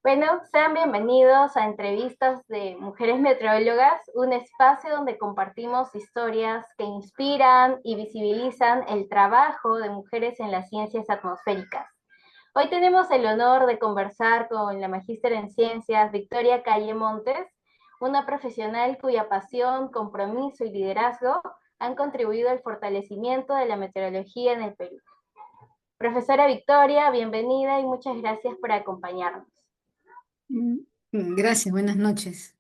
Bueno, sean bienvenidos a Entrevistas de Mujeres Meteorólogas, un espacio donde compartimos historias que inspiran y visibilizan el trabajo de mujeres en las ciencias atmosféricas. Hoy tenemos el honor de conversar con la magíster en ciencias Victoria Calle Montes, una profesional cuya pasión, compromiso y liderazgo han contribuido al fortalecimiento de la meteorología en el Perú. Profesora Victoria, bienvenida y muchas gracias por acompañarnos. Mm, Gracias, buenas noches.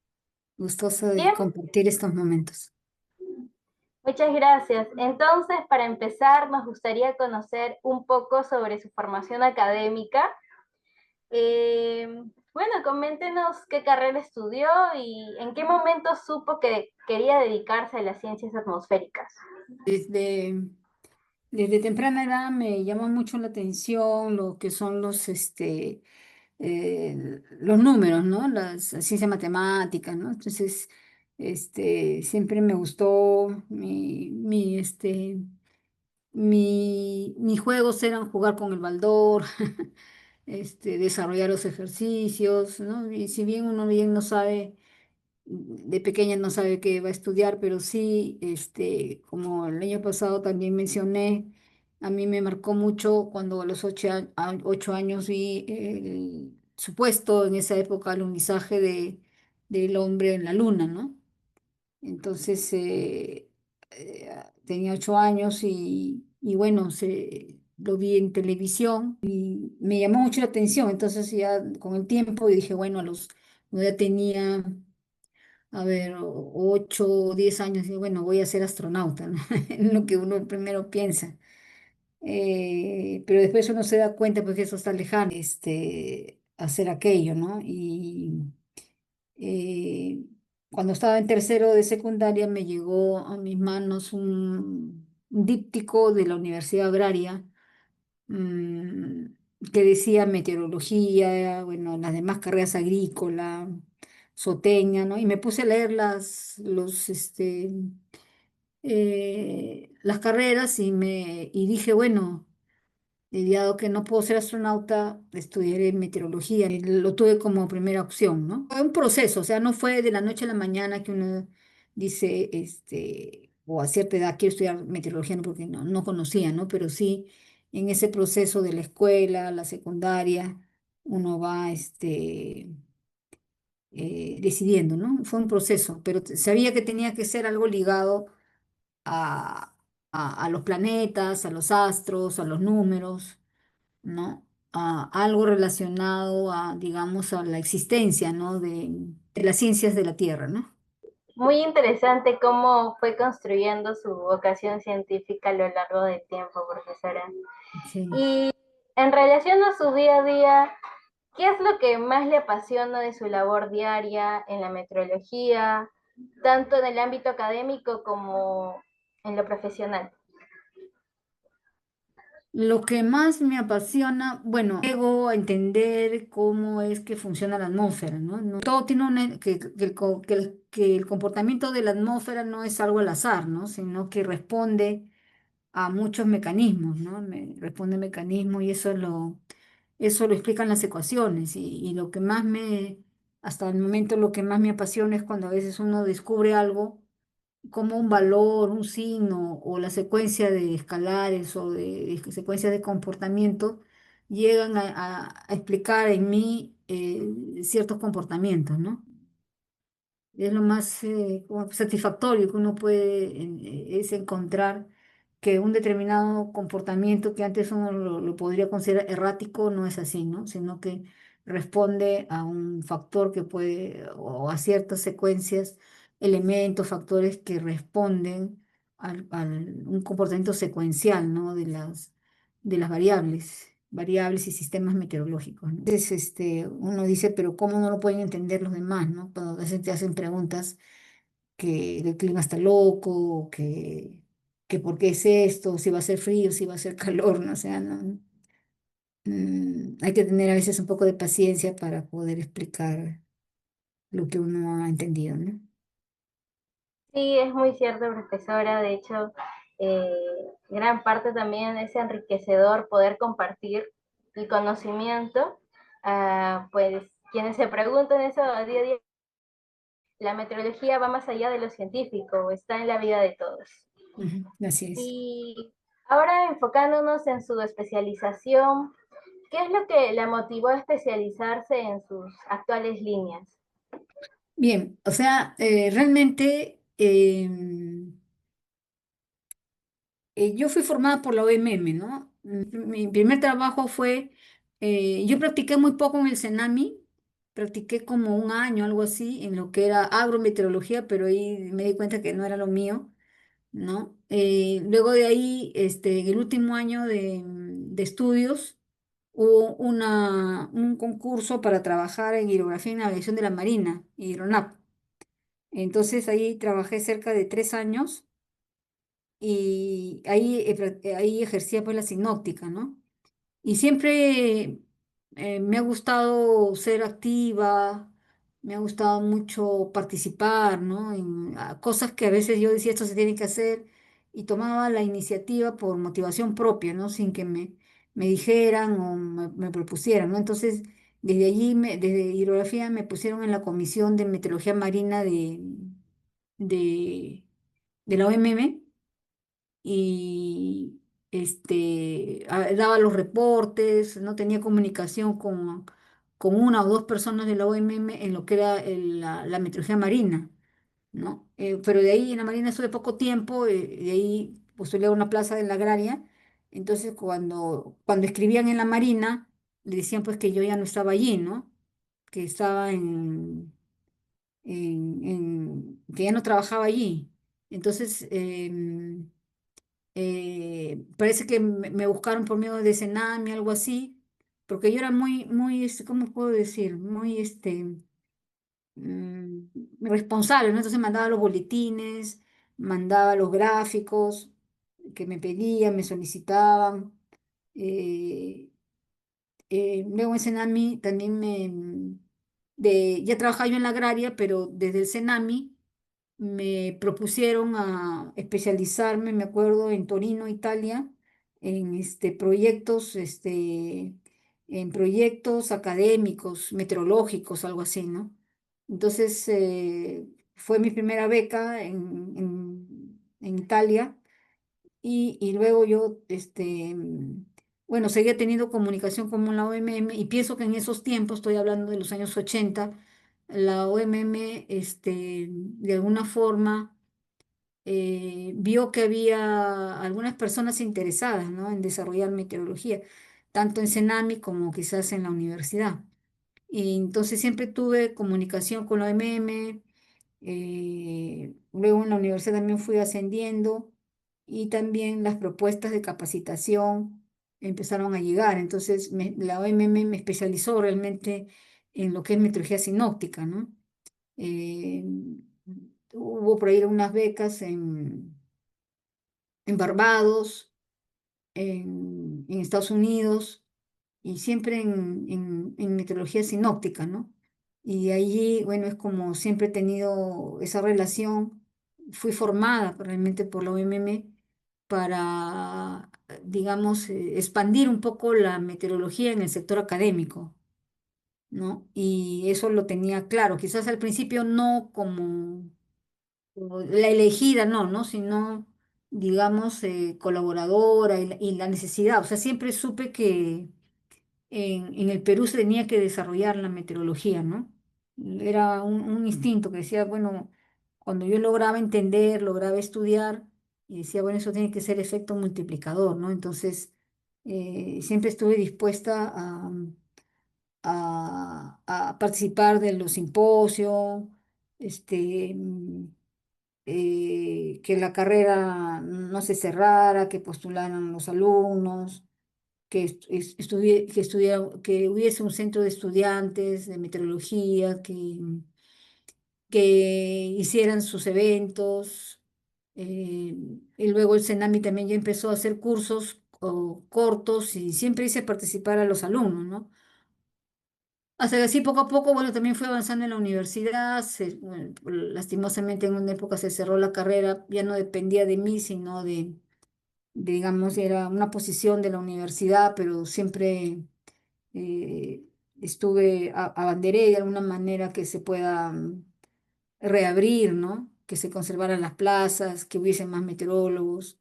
Gustoso de Bien, compartir estos momentos. muchas gracias. Entonces, para empezar, nos gustaría conocer un poco sobre su formación académica. Eh, bueno, coméntenos qué carrera estudió y en qué momento supo que quería dedicarse a las ciencias atmosféricas. Desde, desde temprana edad me llamó mucho la atención lo que son los números, ¿no? La ciencia matemática, ¿no? Entonces, siempre me gustó mis juegos eran jugar con el baldor, desarrollar los ejercicios, ¿no? Y si bien uno bien no sabe de pequeña no sabe qué va a estudiar, pero sí, como el año pasado también mencioné, a mí me marcó mucho cuando a los 8 años vi el supuesto en esa época alunizaje del hombre en la luna, ¿no? Entonces, tenía 8 años y bueno, lo vi en televisión y me llamó mucho la atención. Entonces ya con el tiempo y dije, bueno, cuando ya tenía a ver, 8 o 10 años, y bueno, voy a ser astronauta, ¿no? Es lo que uno primero piensa. Pero después uno se da cuenta pues que eso está lejano, hacer aquello, ¿no? Y eh, cuando estaba en tercero de secundaria me llegó a mis manos un díptico de la Universidad Agraria, mm, que decía meteorología, bueno, las demás carreras agrícola, zootecnia, ¿no? Y me puse a leer las carreras y dije, bueno, dado que no puedo ser astronauta, estudiaré meteorología. Y lo tuve como primera opción, ¿no? Fue un proceso, o sea, no fue de la noche a la mañana que uno dice, o a cierta edad quiero estudiar meteorología, no, porque no conocía, ¿no? Pero sí, en ese proceso de la escuela, la secundaria, uno va, decidiendo, ¿no? Fue un proceso, pero sabía que tenía que ser algo ligado a, a los planetas, a los astros, a los números, ¿no? A algo relacionado a, digamos, a la existencia, ¿no? De las ciencias de la Tierra, ¿no? Muy interesante cómo fue construyendo su vocación científica a lo largo del tiempo, profesora. Sí. Y en relación a su día a día, ¿qué es lo que más le apasiona de su labor diaria en la meteorología, tanto en el ámbito académico como en lo profesional? Lo que más me apasiona, bueno, llego a entender cómo es que funciona la atmósfera, ¿no? Todo tiene que el comportamiento de la atmósfera no es algo al azar, ¿no? Sino que responde a muchos mecanismos, ¿no? Responde a mecanismos y eso lo explican las ecuaciones. Y hasta el momento lo que más me apasiona es cuando a veces uno descubre algo como un valor, un signo o la secuencia de escalares o de secuencias de comportamiento llegan a explicar en mí ciertos comportamientos, ¿no? Es lo más como satisfactorio que uno puede es encontrar que un determinado comportamiento que antes uno lo podría considerar errático no es así, ¿no? Sino que responde a un factor que puede, o a ciertas secuencias, elementos, factores que responden un comportamiento secuencial, ¿no? De las variables y sistemas meteorológicos, ¿no? Entonces, uno dice, pero ¿cómo no lo pueden entender los demás, ¿no? Cuando a veces te hacen preguntas que el clima está loco, o que por qué es esto, si va a ser frío, si va a ser calor, ¿no? O sea, no, hay que tener a veces un poco de paciencia para poder explicar lo que uno ha entendido, ¿no? Sí, es muy cierto, profesora. De hecho, eh, gran parte también es enriquecedor poder compartir el conocimiento, pues Quienes se preguntan eso a día a día, la meteorología va más allá de lo científico, está en la vida de todos. Ujú, así es. Y ahora enfocándonos en su especialización, ¿qué es lo que la motivó a especializarse en sus actuales líneas? Bien, o sea, realmente yo fui formada por la OMM, ¿no? Mi primer trabajo fue, yo practiqué muy poco en el Senami, practiqué como un año, algo así, en lo que era agrometeorología, pero ahí me di cuenta que no era lo mío, ¿no? Luego de ahí, en el último año de estudios, hubo un concurso para trabajar en hidrografía y navegación de la Marina, Hidronap. Entonces ahí trabajé cerca de 3 años y ahí, ahí ejercía pues la sinóptica, ¿no? Y siempre me ha gustado ser activa, me ha gustado mucho participar, ¿no? En cosas que a veces yo decía esto se tiene que hacer y tomaba la iniciativa por motivación propia, ¿no? Sin que me dijeran o me propusieran, ¿no? Entonces, desde allí, desde hidrografía, me pusieron en la comisión de meteorología marina de, de la OMM y daba los reportes, no tenía comunicación con una o dos personas de la OMM en lo que era la meteorología marina, ¿no? Pero de ahí en la marina estuve poco tiempo, de ahí postulé a una plaza de la agraria, entonces cuando escribían en la marina, le decían pues que yo ya no estaba allí, ¿no? Que estaba que ya no trabajaba allí. Entonces, parece que me buscaron por medio de Senami, algo así, porque yo era muy, ¿cómo puedo decir? Muy, mm, responsable, ¿no? Entonces mandaba los boletines, mandaba los gráficos que me pedían, me solicitaban. eh, Luego en Senami también ya trabajaba yo en la agraria, pero desde el Senami me propusieron a especializarme, me acuerdo, en Torino, Italia, en en proyectos académicos, meteorológicos, algo así, ¿no? Entonces, fue mi primera beca en Italia y luego yo, bueno, seguía teniendo comunicación con la OMM y pienso que en esos tiempos, estoy hablando de los años 80, la OMM, de alguna forma vio que había algunas personas interesadas, ¿no? En desarrollar meteorología, tanto en Senami como quizás en la universidad. Y entonces siempre tuve comunicación con la OMM, luego en la universidad también fui ascendiendo y también las propuestas de capacitación empezaron a llegar. Entonces la OMM me especializó realmente en lo que es meteorología sinóptica, ¿no? Eh, Hubo por ahí unas becas en Barbados, en Estados Unidos y siempre en meteorología sinóptica, ¿no? Y allí, bueno, es como siempre he tenido esa relación, fui formada realmente por la OMM para, digamos, expandir un poco la meteorología en el sector académico, ¿no? Y eso lo tenía claro, quizás al principio no como la elegida, no, ¿no? Sino, digamos, colaboradora y la necesidad, o sea, siempre supe que en el Perú se tenía que desarrollar la meteorología, ¿no? Era un instinto que decía, bueno, cuando yo lograba entender, lograba estudiar, y decía, bueno, eso tiene que ser efecto multiplicador, ¿no? Entonces, siempre estuve dispuesta a participar de los simposios, este, mm, que la carrera no se cerrara, que postularan los alumnos que hubiese un centro de estudiantes de meteorología, que hicieran sus eventos. Y luego el Senami también ya empezó a hacer cursos cortos y siempre hice participar a los alumnos, ¿no? Hasta que así poco a poco, bueno, también fue avanzando en la universidad. Bueno, lastimosamente en una época se cerró la carrera, ya no dependía de mí, sino digamos, era una posición de la universidad, pero siempre abanderé de alguna manera que se pueda reabrir, ¿no? Que se conservaran las plazas, que hubiese más meteorólogos,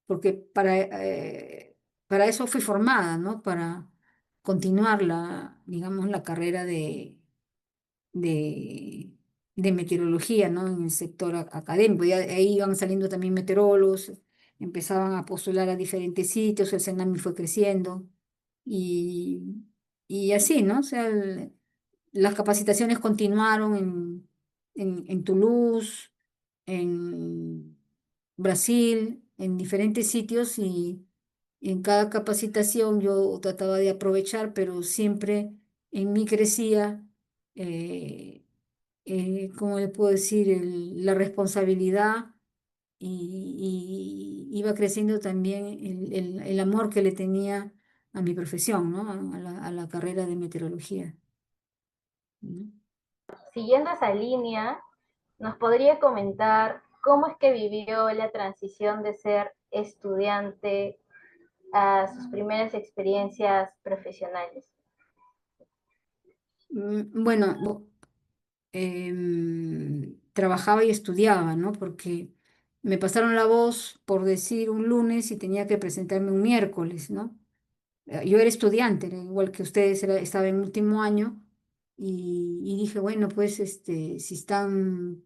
porque para eso fui formada, ¿no? Para continuar digamos, la carrera de, de meteorología, ¿no? En el sector académico. Y ahí iban saliendo también meteorólogos, empezaban a postular a diferentes sitios, el Senami fue creciendo y, y así, ¿no? O sea, las capacitaciones continuaron en Toulouse, en Brasil, en diferentes sitios y en cada capacitación yo trataba de aprovechar, pero siempre en mí crecía, eh, ¿cómo le puedo decir?, la responsabilidad y iba creciendo también el amor que le tenía a mi profesión, ¿no? A la carrera de meteorología. ¿No? Siguiendo esa línea, ¿nos podría comentar cómo es que vivió la transición de ser estudiante a sus primeras experiencias profesionales? Bueno, trabajaba y estudiaba, ¿no? Porque me pasaron la voz por decir un lunes y tenía que presentarme un miércoles, ¿no? Yo era estudiante, era igual que ustedes, estaba en último año y dije, bueno, pues si están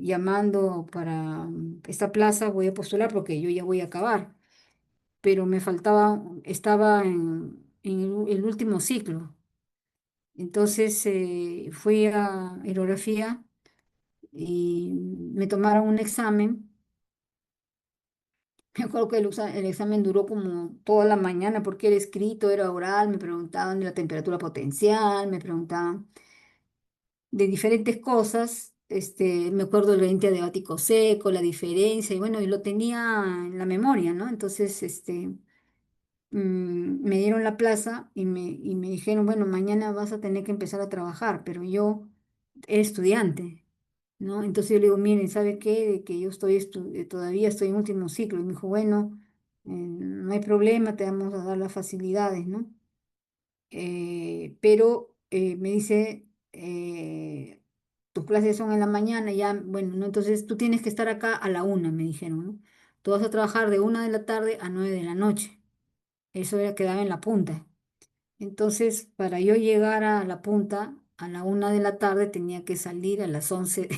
llamando para esta plaza, voy a postular porque yo ya voy a acabar, pero me faltaba, estaba en el último ciclo. Entonces fui a aerografía y me tomaron un examen. Me acuerdo que el examen duró como toda la mañana porque era escrito, era oral, me preguntaban de la temperatura potencial, me preguntaban de diferentes cosas. Me acuerdo del gradiente adiabático seco, la diferencia, y bueno, y lo tenía en la memoria, ¿no? Entonces, me dieron la plaza y me dijeron, bueno, mañana vas a tener que empezar a trabajar, pero yo era estudiante, ¿no? Entonces yo le digo, miren, ¿sabe qué? De que yo todavía estoy en último ciclo. Y me dijo, bueno, no hay problema, te vamos a dar las facilidades, ¿no? Pero me dice, tus clases son en la mañana, ya, bueno, ¿no? Entonces tú tienes que estar acá a la 1, me dijeron, ¿no? Tú vas a trabajar de 1 de la tarde a 9 de la noche. Eso era, quedaba en la punta. Entonces, para yo llegar a la punta, a la 1 de la tarde, tenía que salir a las 11,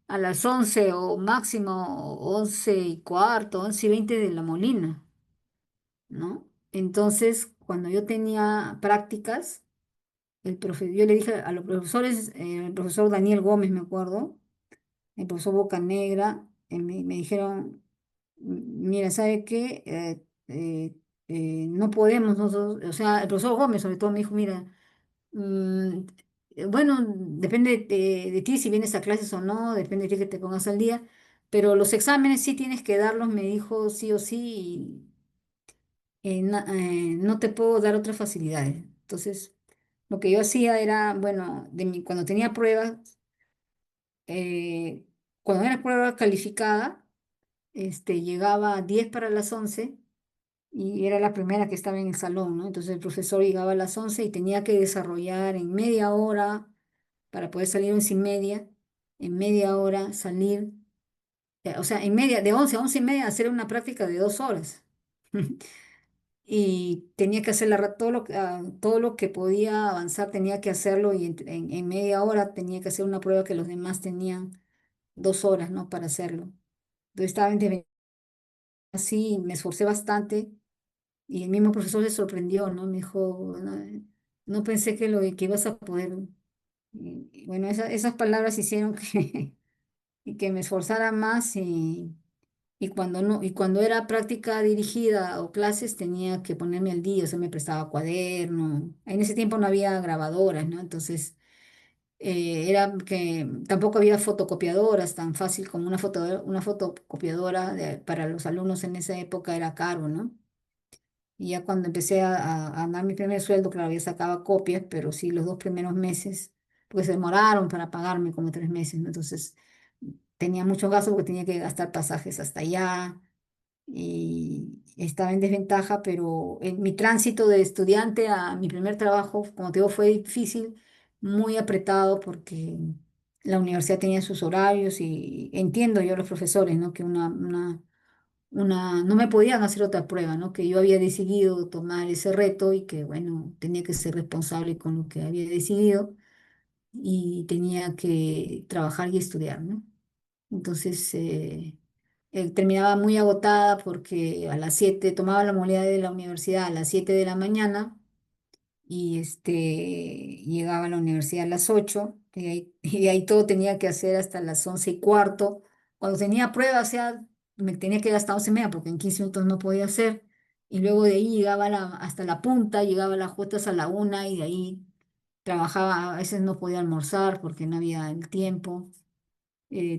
a las 11 o máximo 11:15, 11:20 de La Molina, ¿no? Entonces, cuando yo tenía prácticas, yo le dije a los profesores, el profesor Daniel Gómez, me acuerdo, el profesor Bocanegra, me dijeron, Mira, ¿sabe qué? No podemos nosotros, o sea, el profesor Gómez sobre todo me dijo, mira, mm, bueno, depende de ti si vienes a clases o no, depende de ti que te pongas al día, pero los exámenes sí tienes que darlos, me dijo sí o sí, y no te puedo dar otras facilidades. Entonces, lo que yo hacía era, bueno, cuando tenía pruebas, eh, cuando era prueba calificada, llegaba a 10 para las 11 y era la primera que estaba en el salón, ¿no? Entonces el profesor llegaba a las 11 y tenía que desarrollar en media hora, para poder salir 11:30, en media hora salir, o sea, de 11 a 11:30 hacer una práctica de 2 horas. Y tenía que hacer todo lo que podía avanzar, tenía que hacerlo y en media hora tenía que hacer una prueba que los demás tenían 2 horas, ¿no? Para hacerlo. Entonces estaba así, me esforcé bastante. Y el mismo profesor se sorprendió, ¿no? Me dijo, no, no pensé que ibas a poder. Y bueno, esas palabras hicieron y que me esforzara más y cuando no, y cuando era práctica dirigida o clases tenía que ponerme al día, o sea, me prestaba cuaderno. En ese tiempo no había grabadoras, ¿no? Entonces, era que tampoco había fotocopiadoras tan fácil como una fotocopiadora para los alumnos en esa época era caro, ¿no? Y ya cuando empecé a dar mi primer sueldo, claro, ya sacaba copias, pero sí, los 2 primeros meses, pues demoraron para pagarme como 3 meses, ¿no? Entonces tenía mucho gasto porque tenía que gastar pasajes hasta allá estaba en desventaja, pero en mi tránsito de estudiante a mi primer trabajo, como te digo, fue difícil, muy apretado porque la universidad tenía sus horarios y entiendo yo a los profesores, ¿no? Que no me podían hacer otra prueba, ¿no? Que yo había decidido tomar ese reto y que, bueno, tenía que ser responsable con lo que había decidido y tenía que trabajar y estudiar, ¿no? Entonces, terminaba muy agotada porque a las 7 tomaba la modalidad de la universidad a las 7 de la mañana y llegaba a la universidad a las 8 y ahí todo tenía que hacer hasta las 11:15. Cuando tenía pruebas, o sea, me tenía que ir hasta 11:30 porque en 15 minutos no podía hacer. Y luego de ahí llegaba hasta la punta, llegaba a las justas a la 1 y de ahí trabajaba, a veces no podía almorzar porque no había el tiempo.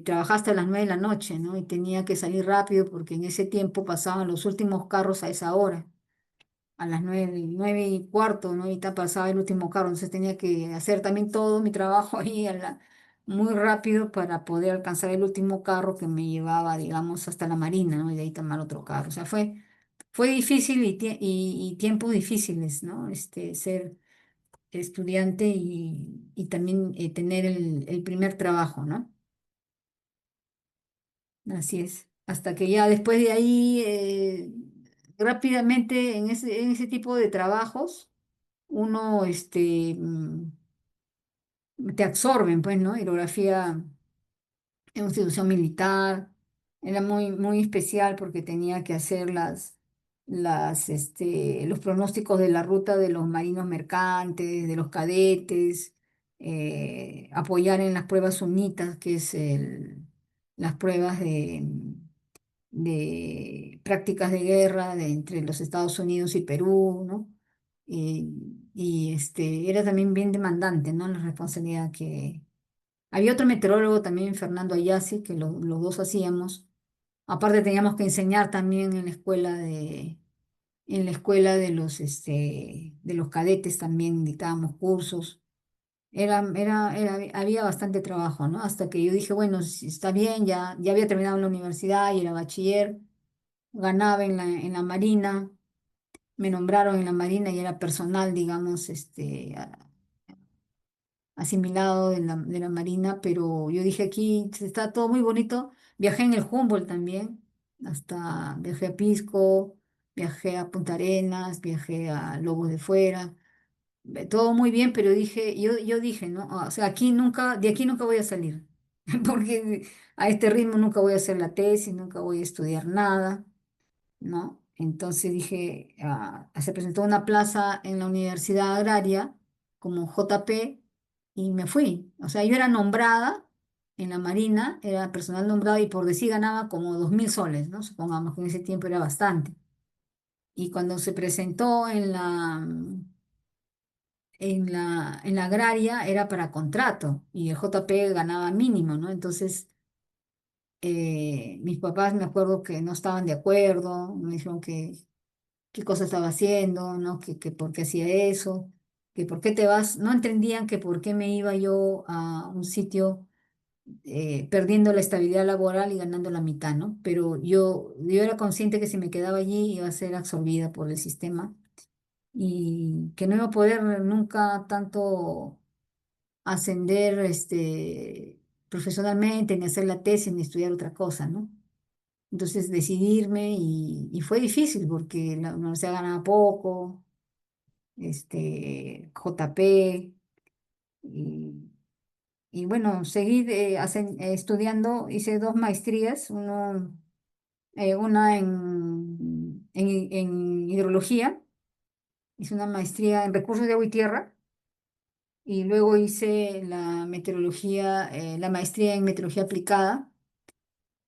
Trabajaba hasta las 9 de la noche, ¿no? Y tenía que salir rápido porque en ese tiempo pasaban los últimos carros a esa hora, a las 9:15, ¿no? Y pasaba el último carro, entonces tenía que hacer también todo mi trabajo ahí muy rápido para poder alcanzar el último carro que me llevaba, digamos, hasta la Marina, ¿no? Y de ahí tomar otro carro. O sea, fue difícil y tiempos difíciles, ¿no? Ser estudiante y también tener el primer trabajo, ¿no? Así es. Hasta que ya después de ahí, rápidamente en ese tipo de trabajos, uno te absorben, pues, ¿no? Hidrografía en una institución militar. Era muy, muy especial porque tenía que hacer los pronósticos de la ruta de los marinos mercantes, de los cadetes, apoyar en las pruebas UNITA, que es las pruebas de prácticas de guerra entre los Estados Unidos y Perú, ¿no? Era también bien demandante, ¿no? La responsabilidad que... Había otro meteorólogo también, Fernando Ayasi, que los dos hacíamos. Aparte teníamos que enseñar también en la escuela de los cadetes, también dictábamos cursos. Había bastante trabajo, ¿no? Hasta que yo dije, bueno, si está bien, ya había terminado la universidad y era bachiller, ganaba en la Marina, me nombraron en la Marina y era personal, digamos, asimilado de la Marina, pero yo dije aquí está todo muy bonito. Viajé en el Humboldt también, viajé a Pisco, viajé a Punta Arenas, viajé a Lobos de Fuera, todo muy bien, pero yo dije, ¿no? O sea, de aquí nunca voy a salir, porque a este ritmo nunca voy a hacer la tesis, nunca voy a estudiar nada. ¿No? Entonces dije, se presentó una plaza en la Universidad Agraria como JP y me fui. O sea, yo era nombrada en la Marina, era personal nombrado y por decir ganaba como 2.000 soles, ¿no? Supongamos que en ese tiempo era bastante. Y cuando se presentó en la Agraria era para contrato y el JP ganaba mínimo, ¿no? Entonces mis papás me acuerdo que no estaban de acuerdo, me dijeron que qué cosa estaba haciendo, ¿no? Que por qué hacía eso, que por qué te vas, no entendían que por qué me iba yo a un sitio perdiendo la estabilidad laboral y ganando la mitad, ¿no? Pero yo era consciente que si me quedaba allí iba a ser absorbida por el sistema y que no iba a poder nunca tanto ascender profesionalmente, ni hacer la tesis, ni estudiar otra cosa, ¿no? Entonces decidirme y fue difícil porque la universidad ganaba poco, JP, y, y bueno, seguí estudiando, hice dos maestrías, una en hidrología, hice una maestría en recursos de agua y tierra, y luego hice la maestría en meteorología aplicada,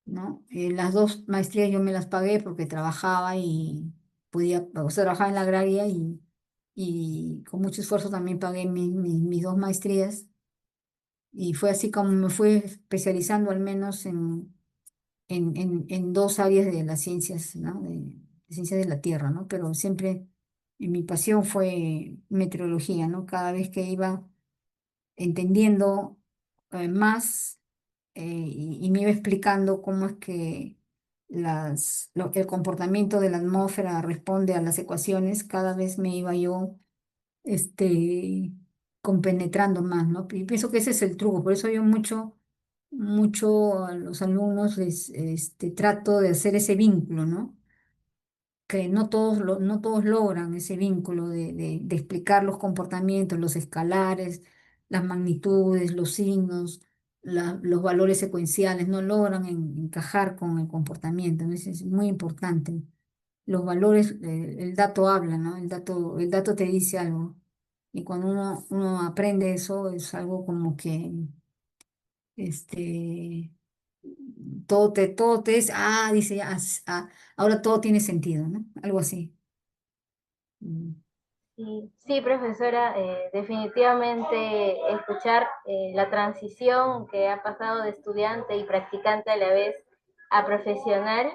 ¿no? Las dos maestrías yo me las pagué porque trabajaba y podía, o sea, trabajaba en la agraria y con mucho esfuerzo también pagué mis dos maestrías y fue así como me fui especializando al menos en dos áreas de las ciencias, ¿no? De ciencias de la Tierra, ¿no? Pero siempre mi pasión fue meteorología, ¿no? Cada vez que iba entendiendo más y me iba explicando cómo es que el comportamiento de la atmósfera responde a las ecuaciones, cada vez me iba yo este, compenetrando más, ¿no? Y pienso que ese es el truco, por eso yo mucho a los alumnos les trato de hacer ese vínculo, ¿no? Que no todos logran ese vínculo de explicar los comportamientos, los escalares, las magnitudes, los signos, los valores secuenciales, no logran encajar con el comportamiento, ¿no? Es muy importante. Los valores, el dato habla, ¿no? El dato te dice algo. Y cuando uno aprende eso, es algo como que este, todo te es, dice, ahora todo tiene sentido, ¿no? Algo así. Mm. Sí, sí, profesora, definitivamente escuchar la transición que ha pasado de estudiante y practicante a la vez a profesional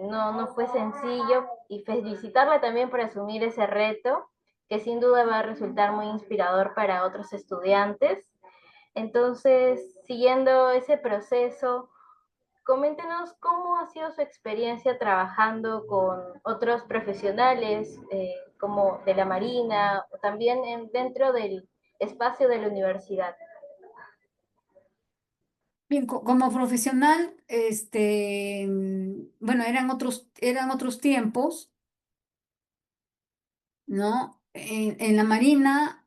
no fue sencillo y felicitarla también por asumir ese reto, que sin duda va a resultar muy inspirador para otros estudiantes. Entonces, siguiendo ese proceso, coméntenos cómo ha sido su experiencia trabajando con otros profesionales, como de la Marina, o también dentro del espacio de la universidad. Bien, como profesional, bueno, eran otros tiempos, ¿no? En la Marina,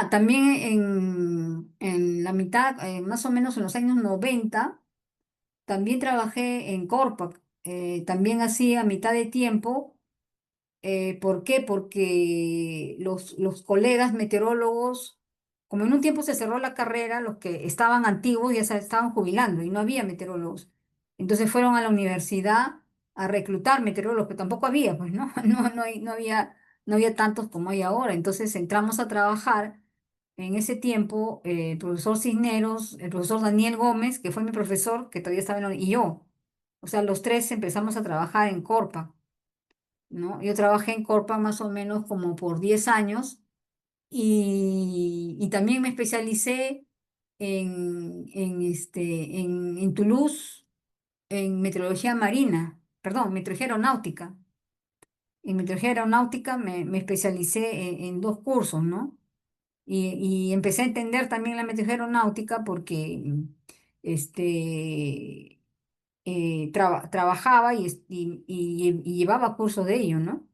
también en la mitad, más o menos en los años 90 también trabajé en Corpac, también hacía mitad de tiempo. ¿Por qué? Porque los colegas meteorólogos, como en un tiempo se cerró la carrera, los que estaban antiguos ya se estaban jubilando y no había meteorólogos. Entonces fueron a la universidad a reclutar meteorólogos, pero tampoco había, pues, ¿no? No había tantos como hay ahora. Entonces entramos a trabajar. En ese tiempo, el profesor Cisneros, el profesor Daniel Gómez, que fue mi profesor, que todavía estaba y yo. O sea, los tres empezamos a trabajar en Corpa, ¿no? Yo trabajé en Corpa más o menos como por 10 años y también me especialicé en Toulouse en meteorología marina, perdón, meteorología aeronáutica. En meteorología aeronáutica me especialicé en dos cursos, ¿no? Y empecé a entender también la meteorología aeronáutica porque este, trabajaba y llevaba cursos de ello, ¿no?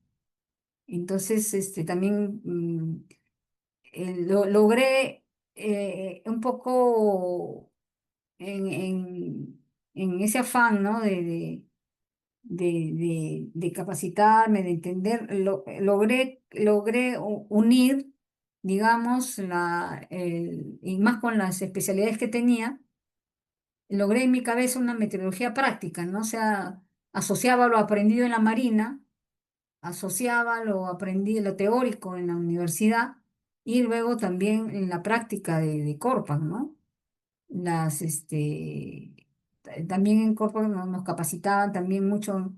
Entonces, también logré un poco en ese afán, ¿no? De capacitarme, de entender, logré unir, digamos, y más con las especialidades que tenía, logré en mi cabeza una metodología práctica, ¿no? O sea, asociaba lo aprendido en la marina, asociaba lo aprendí, lo teórico en la universidad y luego también en la práctica de Corpac, ¿no? También en Corpac nos capacitaban también mucho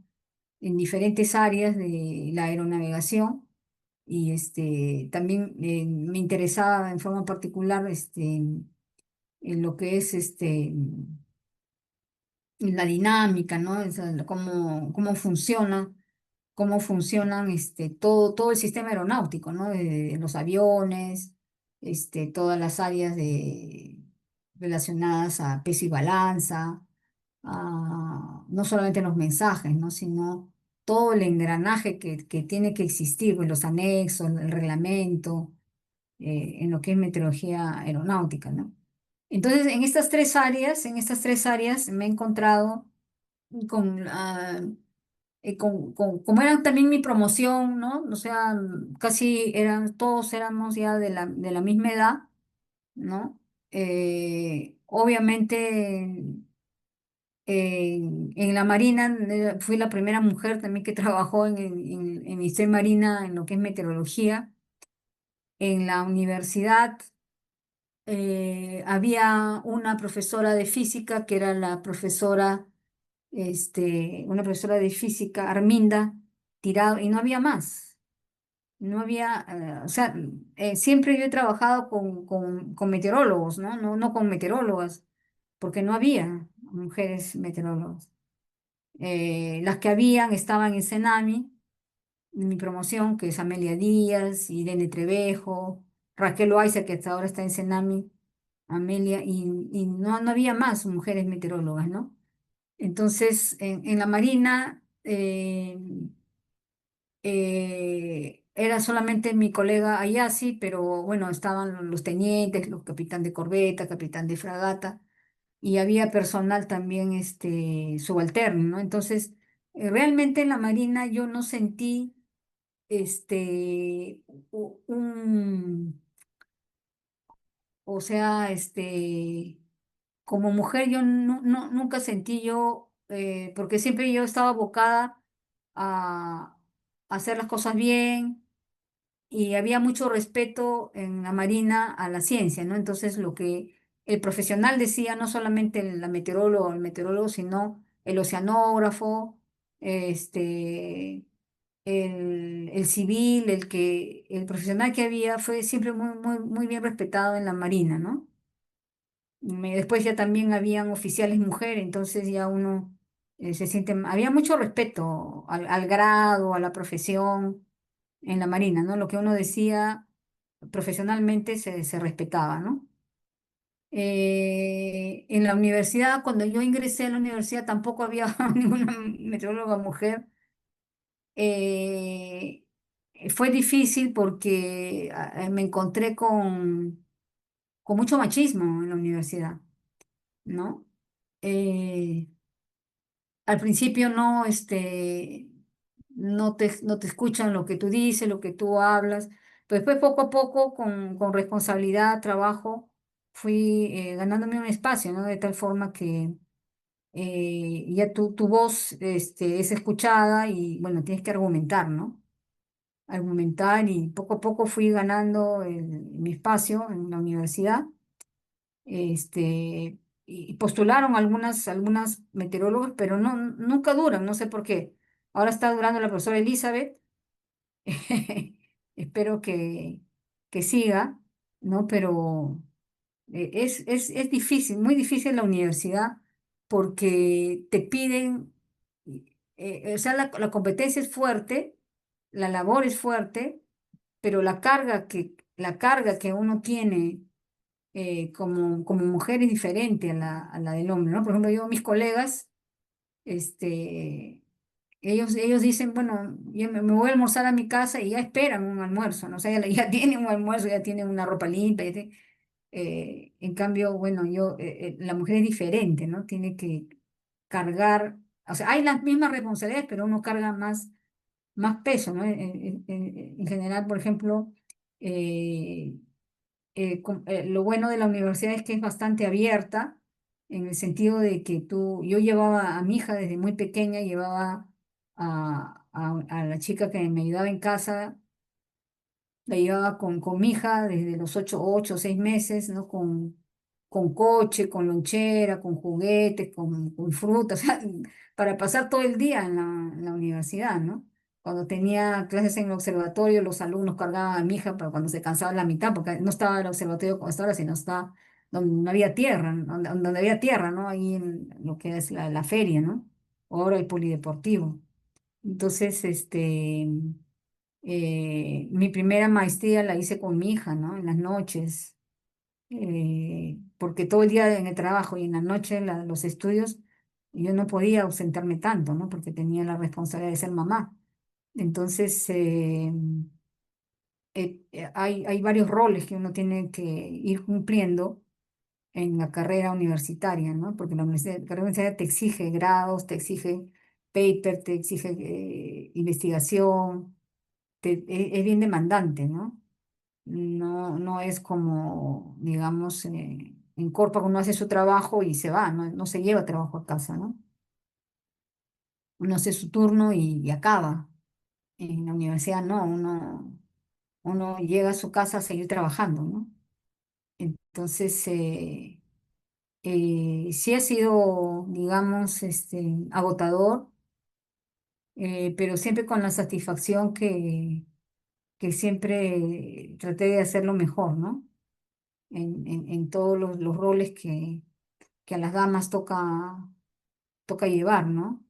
en diferentes áreas de la aeronavegación y también me interesaba en forma particular en lo que es la dinámica, ¿no? O sea, cómo funcionan todo el sistema aeronáutico, ¿no? De los aviones, todas las áreas relacionadas a peso y balanza, no solamente los mensajes, ¿no? Sino todo el engranaje que tiene que existir, pues, los anexos, el reglamento, en lo que es meteorología aeronáutica, ¿no? Entonces, en estas tres áreas me he encontrado con, como era también mi promoción, ¿no? O sea, todos éramos ya de la misma edad, ¿no? Obviamente, en la Marina fui la primera mujer también que trabajó en Ministerio Marina en lo que es meteorología. En la universidad había una profesora de física que era la profesora una profesora de física, Arminda, tirado, y no había más. No había, o sea, siempre yo he trabajado con meteorólogos, ¿no? No con meteorólogas, porque no había. mujeres meteorólogas. Las que habían estaban en Senami, en mi promoción, que es Amelia Díaz, Irene Trevejo, Raquel Loaiza, que hasta ahora está en Senami, Amelia, y no había más mujeres meteorólogas, ¿no? Entonces, en la Marina era solamente mi colega Ayasi, pero bueno, estaban los tenientes, los capitán de corbeta, capitán de fragata, y había personal también subalterno, ¿no? Entonces, realmente en la Marina yo no sentí un, o sea, como mujer yo nunca sentí yo, porque siempre yo estaba abocada a hacer las cosas bien y había mucho respeto en la Marina a la ciencia, ¿no? Entonces lo que el profesional decía, no solamente la meteoróloga o el meteorólogo, sino el oceanógrafo, este, el civil, el profesional que había fue siempre muy bien respetado en la Marina, ¿no? Después ya también habían oficiales mujeres, entonces ya uno se siente, había mucho respeto al grado, a la profesión en la Marina, ¿no? Lo que uno decía profesionalmente se respetaba, ¿no? En la universidad, cuando yo ingresé a la universidad, tampoco había ninguna meteoróloga mujer. Eh, Fue difícil porque me encontré con mucho machismo en la universidad, ¿no? Eh, Al principio no te escuchan lo que tú dices, lo que tú hablas, pero después poco a poco, con responsabilidad, trabajo, fui ganándome un espacio, ¿no? De tal forma que ya tu voz es escuchada y, bueno, tienes que argumentar, ¿no? Argumentar y poco a poco fui ganando mi espacio en la universidad. Y postularon algunas meteorólogas, pero nunca duran, no sé por qué. Ahora está durando la profesora Elizabeth, espero que siga, ¿no? Pero es difícil, muy difícil la universidad porque te piden, o sea, la competencia es fuerte, la labor es fuerte, pero la carga que uno tiene como mujer es diferente a la del hombre, ¿no? Por ejemplo, yo, mis colegas, este, ellos dicen, bueno, yo me voy a almorzar a mi casa y ya esperan un almuerzo, ¿no? O sea, ya tienen un almuerzo, ya tienen una ropa limpia, en cambio, bueno, la mujer es diferente, ¿no? Tiene que cargar, o sea, hay las mismas responsabilidades, pero uno carga más peso, ¿no? En general, por ejemplo, eh, lo bueno de la universidad es que es bastante abierta, en el sentido de que yo llevaba a mi hija desde muy pequeña, llevaba a la chica que me ayudaba en casa, la llevaba con mi hija desde los 8 o 6 meses, ¿no? Con coche, con lonchera, con juguetes, con frutas, o sea, para pasar todo el día en la universidad, ¿no? Cuando tenía clases en el observatorio, los alumnos cargaban a mi hija para cuando se cansaba la mitad, porque no estaba el observatorio como está ahora, sino está donde no había tierra, donde había tierra, ¿no? Ahí en lo que es la feria, ¿no? O ahora el polideportivo. Entonces, mi primera maestría la hice con mi hija, ¿no? En las noches, porque todo el día en el trabajo y en la noche los estudios, yo no podía ausentarme tanto, ¿no? Porque tenía la responsabilidad de ser mamá. Entonces, hay varios roles que uno tiene que ir cumpliendo en la carrera universitaria, ¿no? Porque la carrera universitaria te exige grados, te exige paper, te exige investigación, es bien demandante, ¿no? No es como, digamos, en Corpa uno hace su trabajo y se va, no se lleva trabajo a casa, ¿no? Uno hace su turno y acaba. En la universidad no, uno llega a su casa a seguir trabajando, ¿no? Entonces, sí ha sido, digamos, agotador, pero siempre con la satisfacción que siempre traté de hacerlo mejor, ¿no? En todos los roles que a las damas toca llevar, ¿no?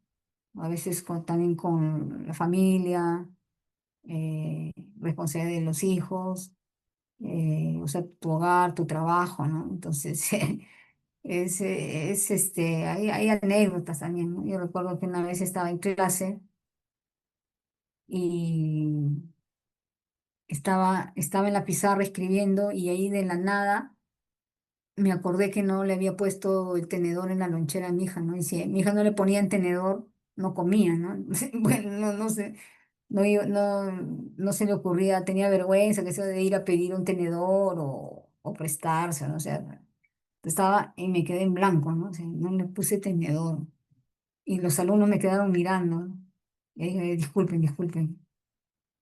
A veces también con la familia, responsabilidad de los hijos, o sea, tu hogar, tu trabajo, ¿no? Entonces, hay anécdotas también, ¿no? Yo recuerdo que una vez estaba en clase y estaba en la pizarra escribiendo y ahí de la nada me acordé que no le había puesto el tenedor en la lonchera a mi hija, ¿no? Y si mi hija no le ponía el tenedor, no comía, ¿no? Bueno, no sé, no se le ocurría, tenía vergüenza que eso de ir a pedir un tenedor o prestarse, ¿no? O sea, estaba y me quedé en blanco, ¿no? O sea, no le puse tenedor. Y los alumnos me quedaron mirando, ¿no? Y dije, disculpen, disculpen.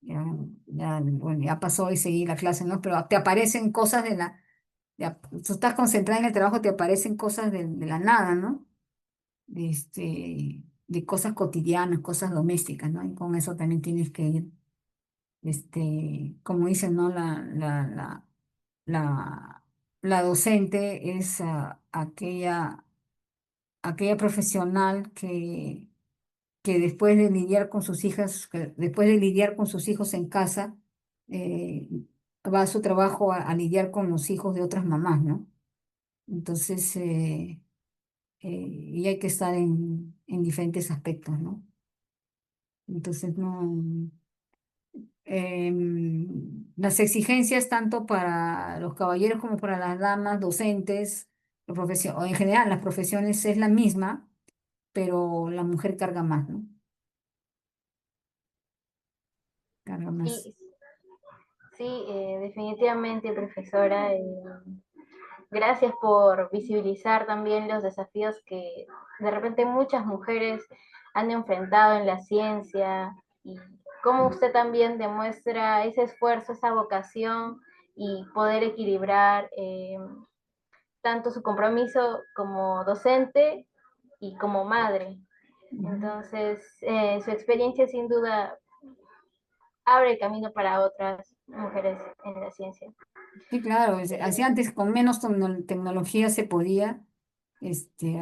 Ya, ya, bueno, ya pasó y seguí la clase, ¿no? Pero te aparecen cosas tú estás concentrada en el trabajo, te aparecen cosas de la nada, ¿no? De cosas cotidianas, cosas domésticas, ¿no? Y con eso también tienes que ir, como dicen, ¿no? La, la docente es aquella profesional que después de lidiar con sus hijas, que después de lidiar con sus hijos en casa, eh, va a su trabajo a lidiar con los hijos de otras mamás, ¿no? Entonces, y hay que estar en diferentes aspectos, ¿no? Entonces, no, las exigencias tanto para los caballeros como para las damas, docentes, o en general las profesiones es la misma, pero la mujer carga más, ¿no? Carga más. Sí, sí, definitivamente, profesora. Gracias por visibilizar también los desafíos que de repente muchas mujeres han enfrentado en la ciencia y cómo usted también demuestra ese esfuerzo, esa vocación y poder equilibrar tanto su compromiso como docente y como madre. Ujú. Entonces, su experiencia sin duda abre el camino para otras mujeres en la ciencia. Sí, claro, así antes con menos tecnología se podía,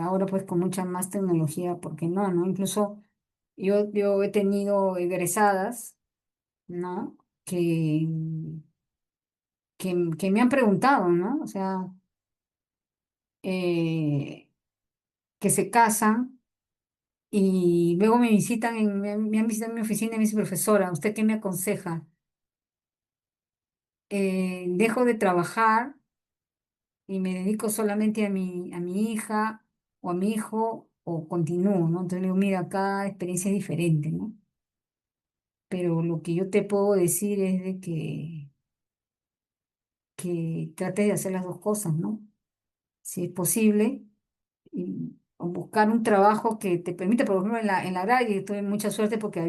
ahora pues con mucha más tecnología, ¿por qué no, no? Incluso yo he tenido egresadas, ¿no? Que me han preguntado, ¿no? O sea, eh, que se casan y luego me visitan, me han visitado en mi oficina y me dice, profesora, ¿usted qué me aconseja? ¿Dejo de trabajar y me dedico solamente a mi hija o a mi hijo o continúo, ¿no? Entonces le digo, mira, cada experiencia es diferente, ¿no? Pero lo que yo te puedo decir es de que trates de hacer las dos cosas, ¿no? Si es posible, o buscar un trabajo que te permita, por ejemplo, en la agraria, y tuve mucha suerte porque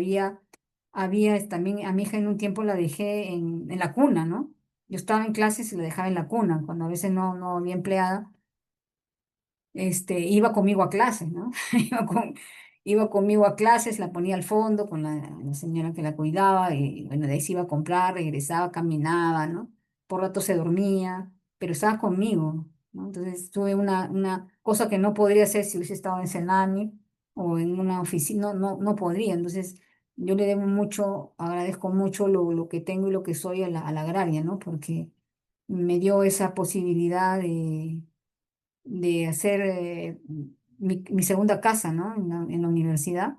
también a mi hija en un tiempo la dejé en la cuna, ¿no? Yo estaba en clases y la dejaba en la cuna, cuando a veces no había empleada, iba conmigo a clases, ¿no? Iba conmigo a clases, la ponía al fondo con la señora que la cuidaba y bueno, de ahí se iba a comprar, regresaba, caminaba, ¿no? Por rato se dormía, pero estaba conmigo, ¿no? Entonces tuve una cosa que no podría hacer si hubiese estado en Senami o en una oficina, no podría. Entonces yo le debo mucho, agradezco mucho lo que tengo y lo que soy a la agraria, ¿no? Porque me dio esa posibilidad de hacer mi segunda casa, ¿no? En la universidad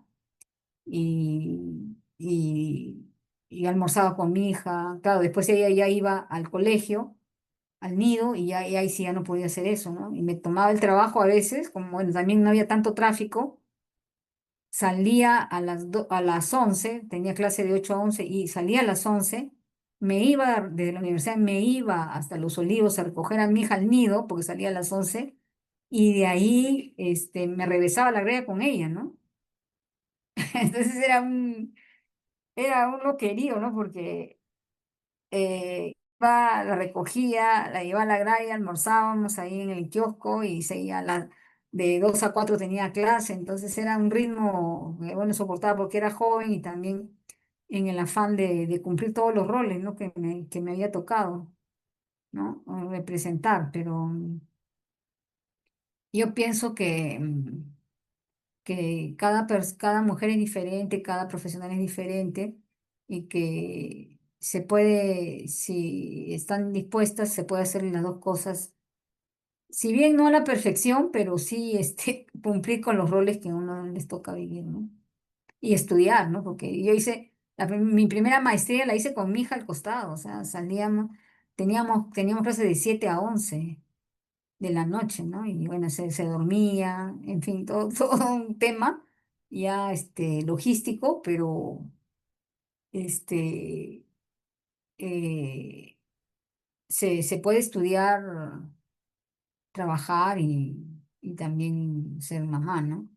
y, y almorzaba con mi hija. Claro, después ella ya iba al colegio, al nido, y ahí sí ya no podía hacer eso, ¿no? Y me tomaba el trabajo a veces, como bueno, también no había tanto tráfico, salía a las 11, tenía clase de 8 a 11 y salía a las 11. Me iba desde la universidad, me iba hasta Los Olivos a recoger a mi hija al nido, porque salía a las 11 y de ahí me regresaba a la grega con ella, ¿no? Entonces era un loquerío, ¿no? Porque la recogía, la llevaba a la graya, almorzábamos ahí en el kiosco y seguía de 2 a 4 tenía clase, entonces era un ritmo que, bueno, soportaba porque era joven y también en el afán de cumplir todos los roles, ¿no? Que me había tocado, ¿no? Representar, yo pienso que cada mujer es diferente, cada profesional es diferente y que se puede, si están dispuestas, se puede hacer las dos cosas. Si bien no a la perfección, pero sí cumplir con los roles que a uno les toca vivir, ¿no? Y estudiar, ¿no? Porque yo hice, mi primera maestría la hice con mi hija al costado, o sea, teníamos clases de 7 a 11 de la noche, ¿no? Y bueno, se dormía, en fin, todo, todo un tema ya logístico, pero este, eh, se puede estudiar, trabajar y también ser mamá, ¿no?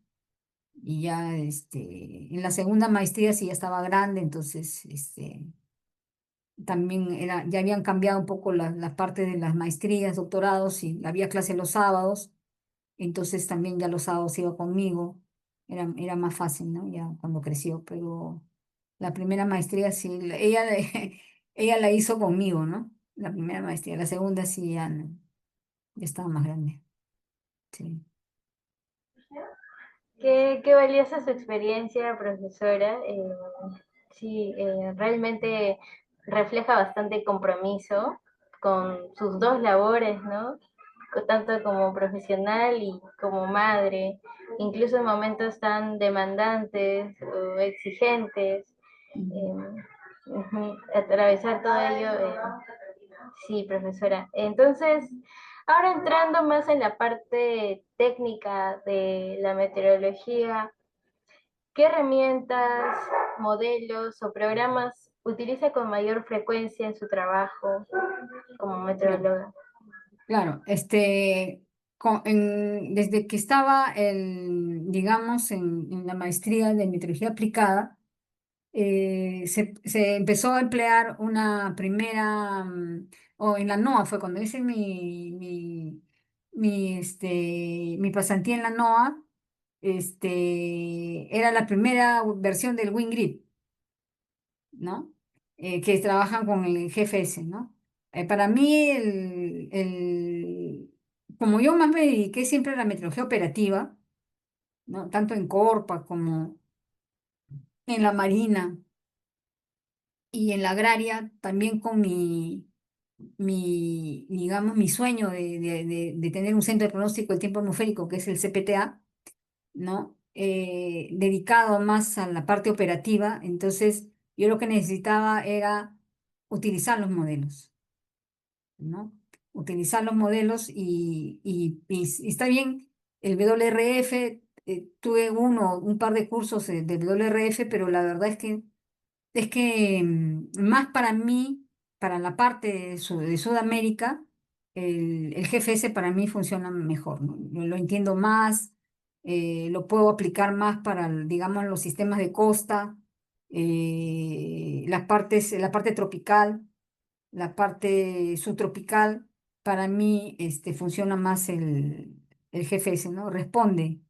Y ya en la segunda maestría sí ya estaba grande, entonces también ya habían cambiado un poco la parte de las maestrías, doctorados, y había clase los sábados, entonces también ya los sábados iba conmigo, era más fácil, ¿no? Ya cuando creció, pero la primera maestría sí, ella la hizo conmigo, ¿no? La primera maestría, la segunda sí ya, ya estaba más grande, sí. Qué valiosa su experiencia, profesora. Sí, realmente refleja bastante compromiso con sus dos labores, ¿no? Tanto como profesional y como madre, incluso en momentos tan demandantes o exigentes. Ujú. Atravesar todo ello, sí, profesora. Entonces, ahora entrando más en la parte técnica de la meteorología, ¿qué herramientas, modelos o programas utiliza con mayor frecuencia en su trabajo como Ya. meteoróloga? Claro, desde que estaba digamos, en la maestría de meteorología aplicada, se empezó a emplear una primera, o en la NOAA fue cuando hice mi pasantía en la NOAA, era la primera versión del WinGrid, ¿no? Que trabajan con el GFS, ¿no? Para mí, como yo más me dediqué siempre a la meteorología operativa, ¿no? Tanto en Corpa como en la Marina y en la agraria, también con digamos, mi sueño de tener un centro de pronóstico del tiempo atmosférico, que es el CPTA, ¿no? Dedicado más a la parte operativa, entonces yo lo que necesitaba era utilizar los modelos, ¿no? Utilizar los modelos y está bien, el WRF, tuve un par de cursos de WRF, pero la verdad es que más para mí, para la parte de Sudamérica, el GPS para mí funciona mejor, ¿no? Lo entiendo más, lo puedo aplicar más para, digamos, los sistemas de costa, la parte tropical, la parte subtropical. Para mí funciona más el GPS, ¿no? Responde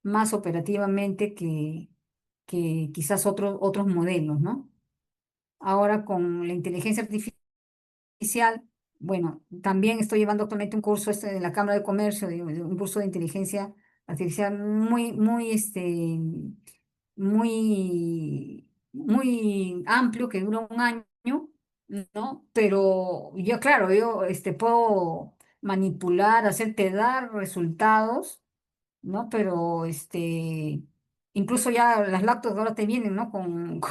más operativamente que quizás otros modelos, ¿no? Ahora con la inteligencia artificial, bueno, también estoy llevando actualmente un curso en la Cámara de Comercio, un curso de inteligencia artificial muy amplio que dura un año, ¿no? Pero yo, claro, yo puedo manipular, hacerte dar resultados, ¿no? Pero incluso ya las laptops ahora te vienen, ¿no? Con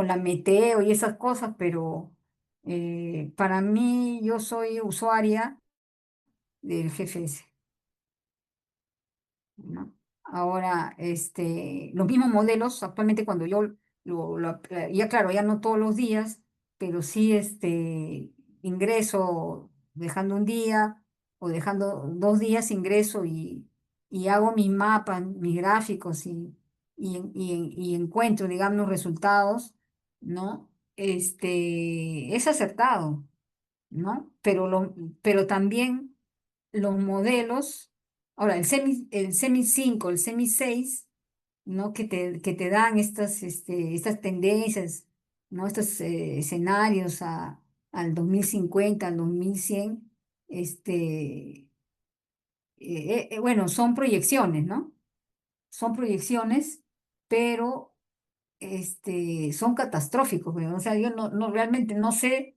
la Meteo y esas cosas, pero para mí yo soy usuaria del GPS, ¿no? Ahora, los mismos modelos, actualmente cuando yo ya claro, ya no todos los días, pero sí ingreso dejando un día o dejando 2 días, ingreso y hago mis mapas, mis gráficos y encuentro, digamos, resultados, ¿no? Es acertado, ¿no? Pero también los modelos, ahora el SEMI 5 el SEMI 6, ¿no? Que te dan estas tendencias, ¿no? Estos escenarios al 2050 al 2100, este, bueno, son proyecciones, ¿no? Son proyecciones, pero son catastróficos, ¿no? O sea, yo realmente no sé.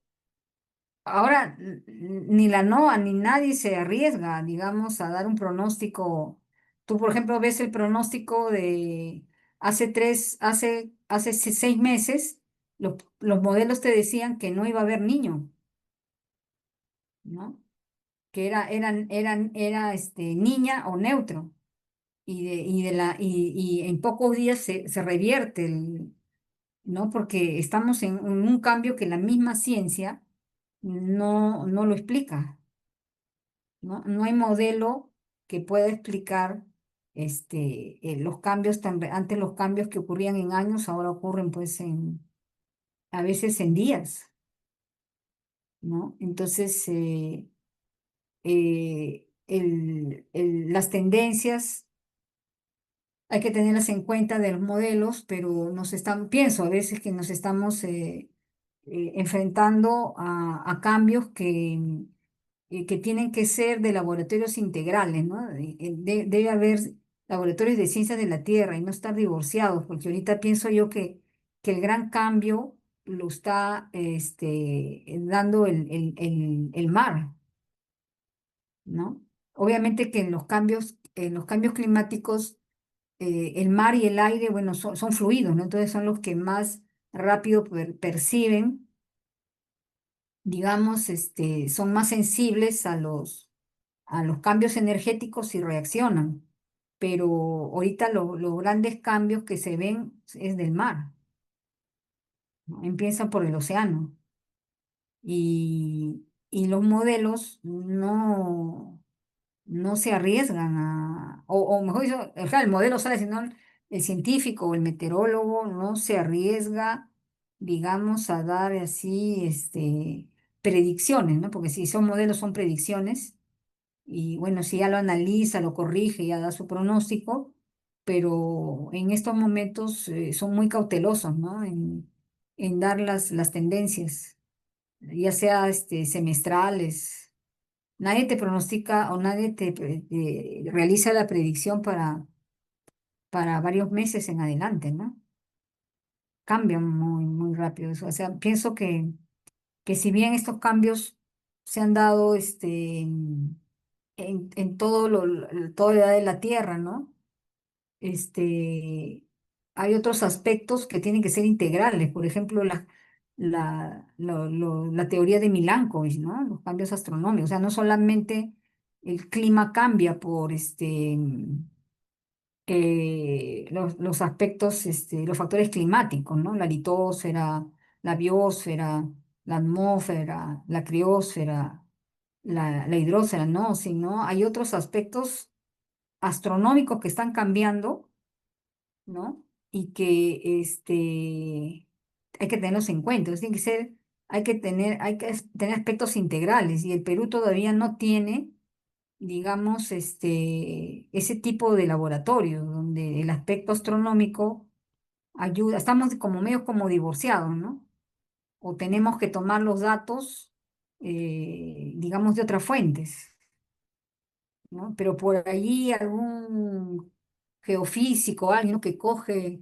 Ahora, ni la NOAA ni nadie se arriesga, digamos, a dar un pronóstico. Tú, por ejemplo, ves el pronóstico de hace 6 meses, los modelos te decían que no iba a haber niño, ¿no? Que era niña o neutro. Y en pocos días se revierte ¿no? Porque estamos en un cambio que la misma ciencia no lo explica. ¿No? No hay modelo que pueda explicar los cambios antes los cambios que ocurrían en años, ahora ocurren pues a veces en días, ¿no? Entonces, las tendencias hay que tenerlas en cuenta de los modelos, pero pienso a veces que nos estamos enfrentando a cambios que tienen que ser de laboratorios integrales, ¿no? Debe haber laboratorios de ciencias de la Tierra y no estar divorciados, porque ahorita pienso yo que el gran cambio lo está dando el mar, ¿no? Obviamente que en los cambios climáticos, el mar y el aire, bueno, son fluidos, ¿no? Entonces son los que más rápido perciben, digamos, son más sensibles a los cambios energéticos y reaccionan. Pero ahorita los grandes cambios que se ven es del mar, ¿no? Empiezan por el océano. Y los modelos no se arriesgan o mejor dicho, o sea, el modelo sale, sino el científico o el meteorólogo no se arriesga, digamos, a dar así, predicciones, ¿no? Porque si son modelos, son predicciones. Y bueno, si ya lo analiza, lo corrige, ya da su pronóstico, pero en estos momentos son muy cautelosos, ¿no? En dar las tendencias, ya sea semestrales. Nadie te pronostica o nadie te realiza la predicción para varios meses en adelante, ¿no? Cambian muy, muy rápido eso. O sea, pienso que si bien estos cambios se han dado en toda la edad de la Tierra, ¿no? Hay otros aspectos que tienen que ser integrales, por ejemplo, la teoría de Milankovitch, ¿no? Los cambios astronómicos, o sea, no solamente el clima cambia por los aspectos, los factores climáticos, ¿no? La litosfera, la biosfera, la atmósfera, la criósfera, la hidrosfera, no, sino hay otros aspectos astronómicos que están cambiando, ¿no? Y que hay que tenerlos en cuenta. Entonces, hay que tener aspectos integrales y el Perú todavía no tiene, digamos, ese tipo de laboratorio donde el aspecto astronómico ayuda. Estamos como medio como divorciados, ¿no? O tenemos que tomar los datos, digamos, de otras fuentes, ¿no? Pero por allí algún geofísico, alguien, ¿no? que coge,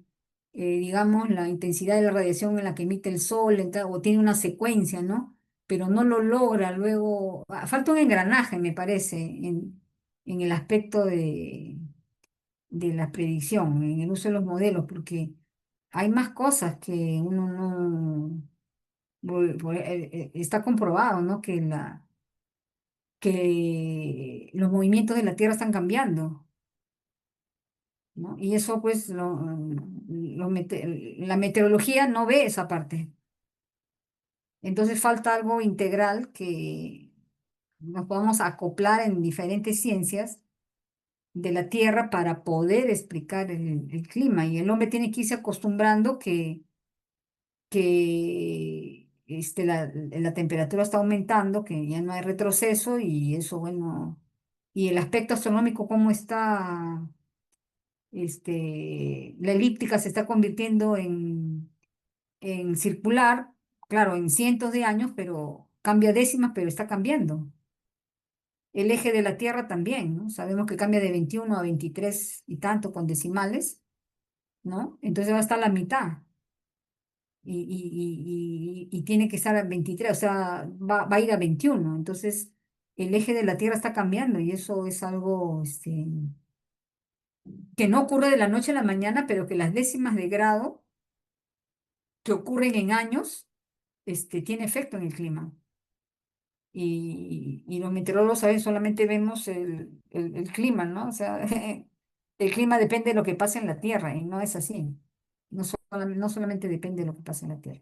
digamos, la intensidad de la radiación en la que emite el sol, o tiene una secuencia, ¿no? Pero no lo logra luego. Falta un engranaje, me parece, en el aspecto de la predicción, en el uso de los modelos, porque hay más cosas que uno no. Está comprobado, ¿no? Que los movimientos de la Tierra están cambiando, ¿no? Y eso pues la meteorología no ve esa parte. Entonces falta algo integral que nos podamos acoplar en diferentes ciencias de la Tierra para poder explicar el clima. Y el hombre tiene que irse acostumbrando que la temperatura está aumentando, que ya no hay retroceso y eso, bueno, y el aspecto astronómico, cómo está. La elíptica se está convirtiendo en circular, claro, en cientos de años, pero cambia décimas, pero está cambiando. el eje de la Tierra también, ¿no? Sabemos que cambia de 21 a 23 y tanto con decimales, ¿no? Entonces va a estar la mitad y tiene que estar a 23, o sea, va a ir a 21. Entonces, el eje de la Tierra está cambiando y eso es algo que no ocurre de la noche a la mañana, pero que las décimas de grado que ocurren en años, tiene efecto en el clima. Y los meteorólogos, ¿sabes? Solamente vemos el clima, ¿no? O sea, el clima depende de lo que pasa en la Tierra y no es así. No solamente depende de lo que pasa en la Tierra.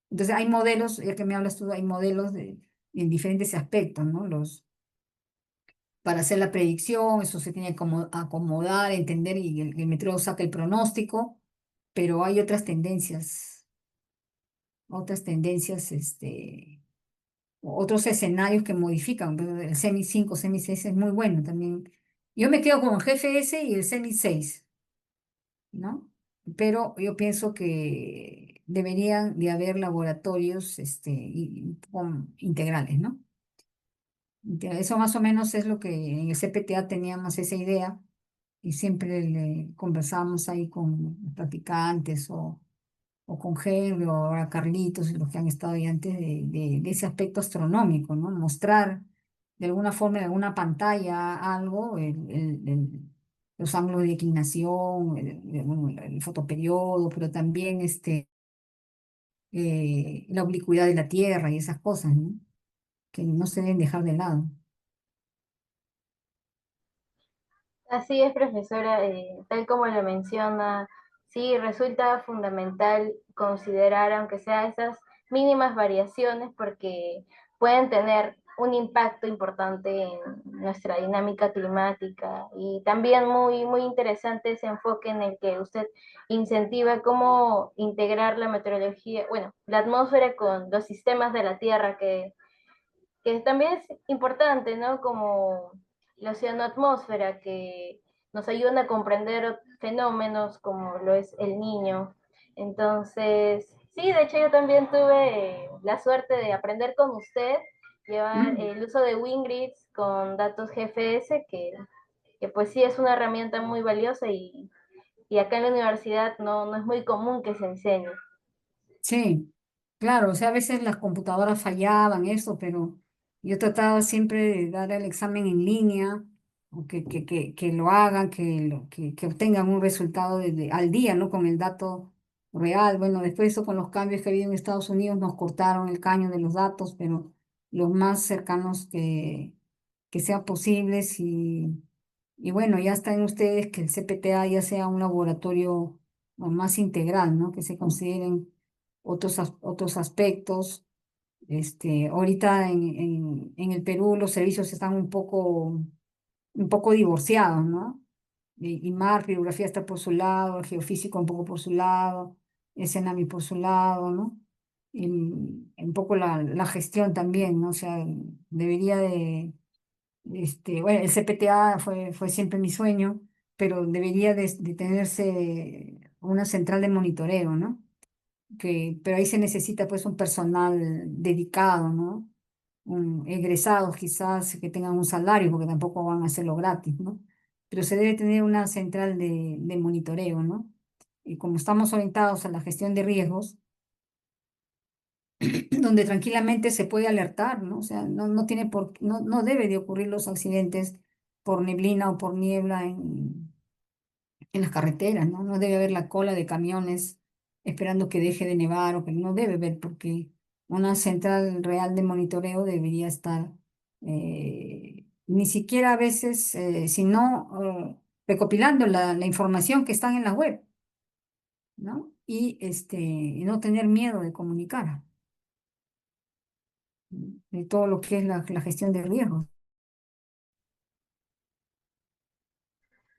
Entonces hay modelos, ya que me hablas tú, hay modelos en diferentes aspectos, ¿no? Para hacer la predicción, eso se tiene que acomodar, entender y el meteorólogo saca el pronóstico, pero hay otras tendencias, otros escenarios que modifican. Pero el SEMI 5, SEMI 6 es muy bueno también. Yo me quedo con el GFS y el SEMI 6, ¿no? Pero yo pienso que deberían de haber laboratorios integrales, ¿no? Eso más o menos es lo que en el CPTA teníamos esa idea y siempre le conversábamos ahí con los practicantes o con Henry o ahora Carlitos y los que han estado ahí antes de ese aspecto astronómico, ¿no? Mostrar de alguna forma en alguna pantalla algo, los ángulos de declinación, bueno, el fotoperiodo, pero también la oblicuidad de la Tierra y esas cosas, ¿no? Que no se deben dejar de lado. Así es, profesora, tal como lo menciona, sí resulta fundamental considerar, aunque sea esas mínimas variaciones, porque pueden tener un impacto importante en nuestra dinámica climática y también muy, muy interesante ese enfoque en el que usted incentiva cómo integrar la meteorología, bueno, la atmósfera con los sistemas de la Tierra, que también es importante, ¿no? Como la oceanoatmósfera, que nos ayudan a comprender fenómenos como lo es el niño. Entonces, sí, de hecho yo también tuve la suerte de aprender con usted, llevar Mm, el uso de Wingrids con datos GFS, que pues sí es una herramienta muy valiosa y acá en la universidad no es muy común que se enseñe. sí, claro, o sea, a veces las computadoras fallaban, eso, pero yo trataba siempre de dar el examen en línea, o que lo hagan, que obtengan un resultado al día, ¿no? Con el dato real. Bueno, después eso con los cambios que ha habido en Estados Unidos nos cortaron el caño de los datos, pero los más cercanos que sean posibles y bueno, ya está en ustedes que el CPTA ya sea un laboratorio más integral, ¿no? Que se consideren otros aspectos. Ahorita en el Perú los servicios están un poco divorciados, ¿no? Y mar, geografía está por su lado, el geofísico un poco por su lado, el Senami por su lado, ¿no? Y un poco la gestión también, ¿no? O sea, debería bueno, el CPTA fue siempre mi sueño, pero debería de tenerse una central de monitoreo, ¿no? Pero ahí se necesita pues un personal dedicado, ¿no? Egresados quizás que tengan un salario, porque tampoco van a hacerlo gratis, ¿no? Pero se debe tener una central de monitoreo, ¿no? Y como estamos orientados a la gestión de riesgos, donde tranquilamente se puede alertar, ¿no? O sea, no debe de ocurrir los accidentes por neblina o por niebla en las carreteras, ¿no? No debe haber la cola de camiones esperando que deje de nevar o que no debe haber, porque una central real de monitoreo debería estar, ni siquiera a veces, sino recopilando la información que está en la web, ¿no? Y no tener miedo de comunicar de todo lo que es la gestión de riesgos.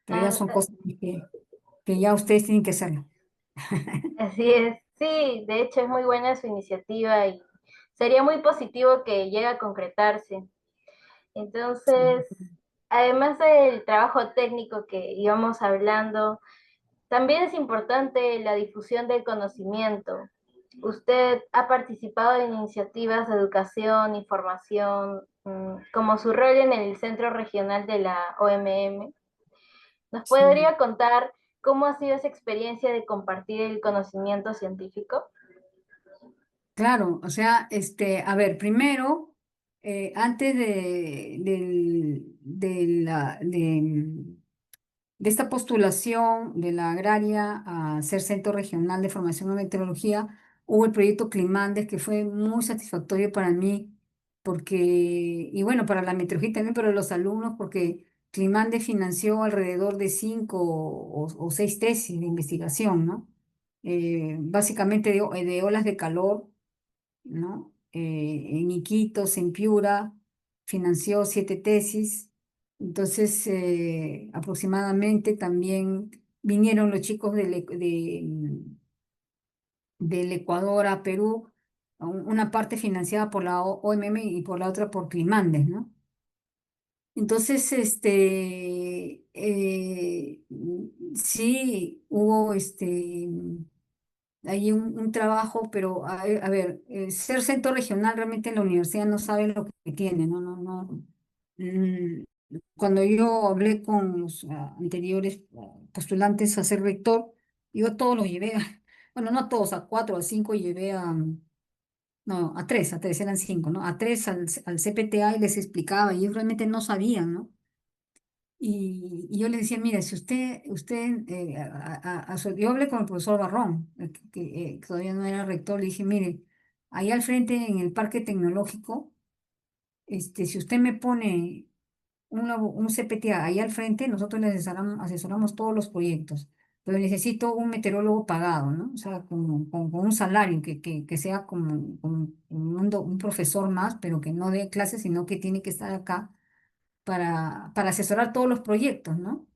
Pero ya son Ah, cosas que ya ustedes tienen que hacerlo. así es, sí, de hecho es muy buena su iniciativa y sería muy positivo que llegue a concretarse. Sí. Entonces, además del trabajo técnico que íbamos hablando, también es importante la difusión del conocimiento. Usted ha participado en iniciativas de educación y formación como su rol en el Centro Regional de la OMM. ¿Nos Sí, podría contar cómo ha sido esa experiencia de compartir el conocimiento científico? claro, o sea, a ver, primero, antes de esta postulación de la agraria a ser Centro Regional de Formación en Meteorología, hubo el proyecto Climandes, que fue muy satisfactorio para mí, porque, y bueno, para la meteorología también, para los alumnos, porque Climandes financió alrededor de 5 o 6 tesis de investigación, ¿no? Básicamente de olas de calor, ¿no? En Iquitos, en Piura, financió 7 tesis. Entonces, aproximadamente también vinieron los chicos del Ecuador a Perú, una parte financiada por la OMM y por la otra por Climandes, ¿no? Entonces, sí hubo hay un trabajo, pero a ver, ser centro regional realmente la universidad no sabe lo que tiene, no, no, no. Mm, Cuando yo hablé con los anteriores postulantes a ser rector, yo todos los llevé bueno, no todos, a 4, a 5 llevé no, a tres eran 5, ¿no? A 3 al CPTA y les explicaba, y ellos realmente no sabían, ¿no? Y yo le decía, mire, si usted, yo hablé con el profesor Barrón, que todavía no era rector, le dije, mire, ahí al frente en el parque tecnológico, si usted me pone un CPTA ahí al frente, nosotros le asesoramos todos los proyectos, pero necesito un meteorólogo pagado, ¿no? O sea, con un salario que sea como un profesor más, pero que no dé clases, sino que tiene que estar acá para asesorar todos los proyectos, ¿no?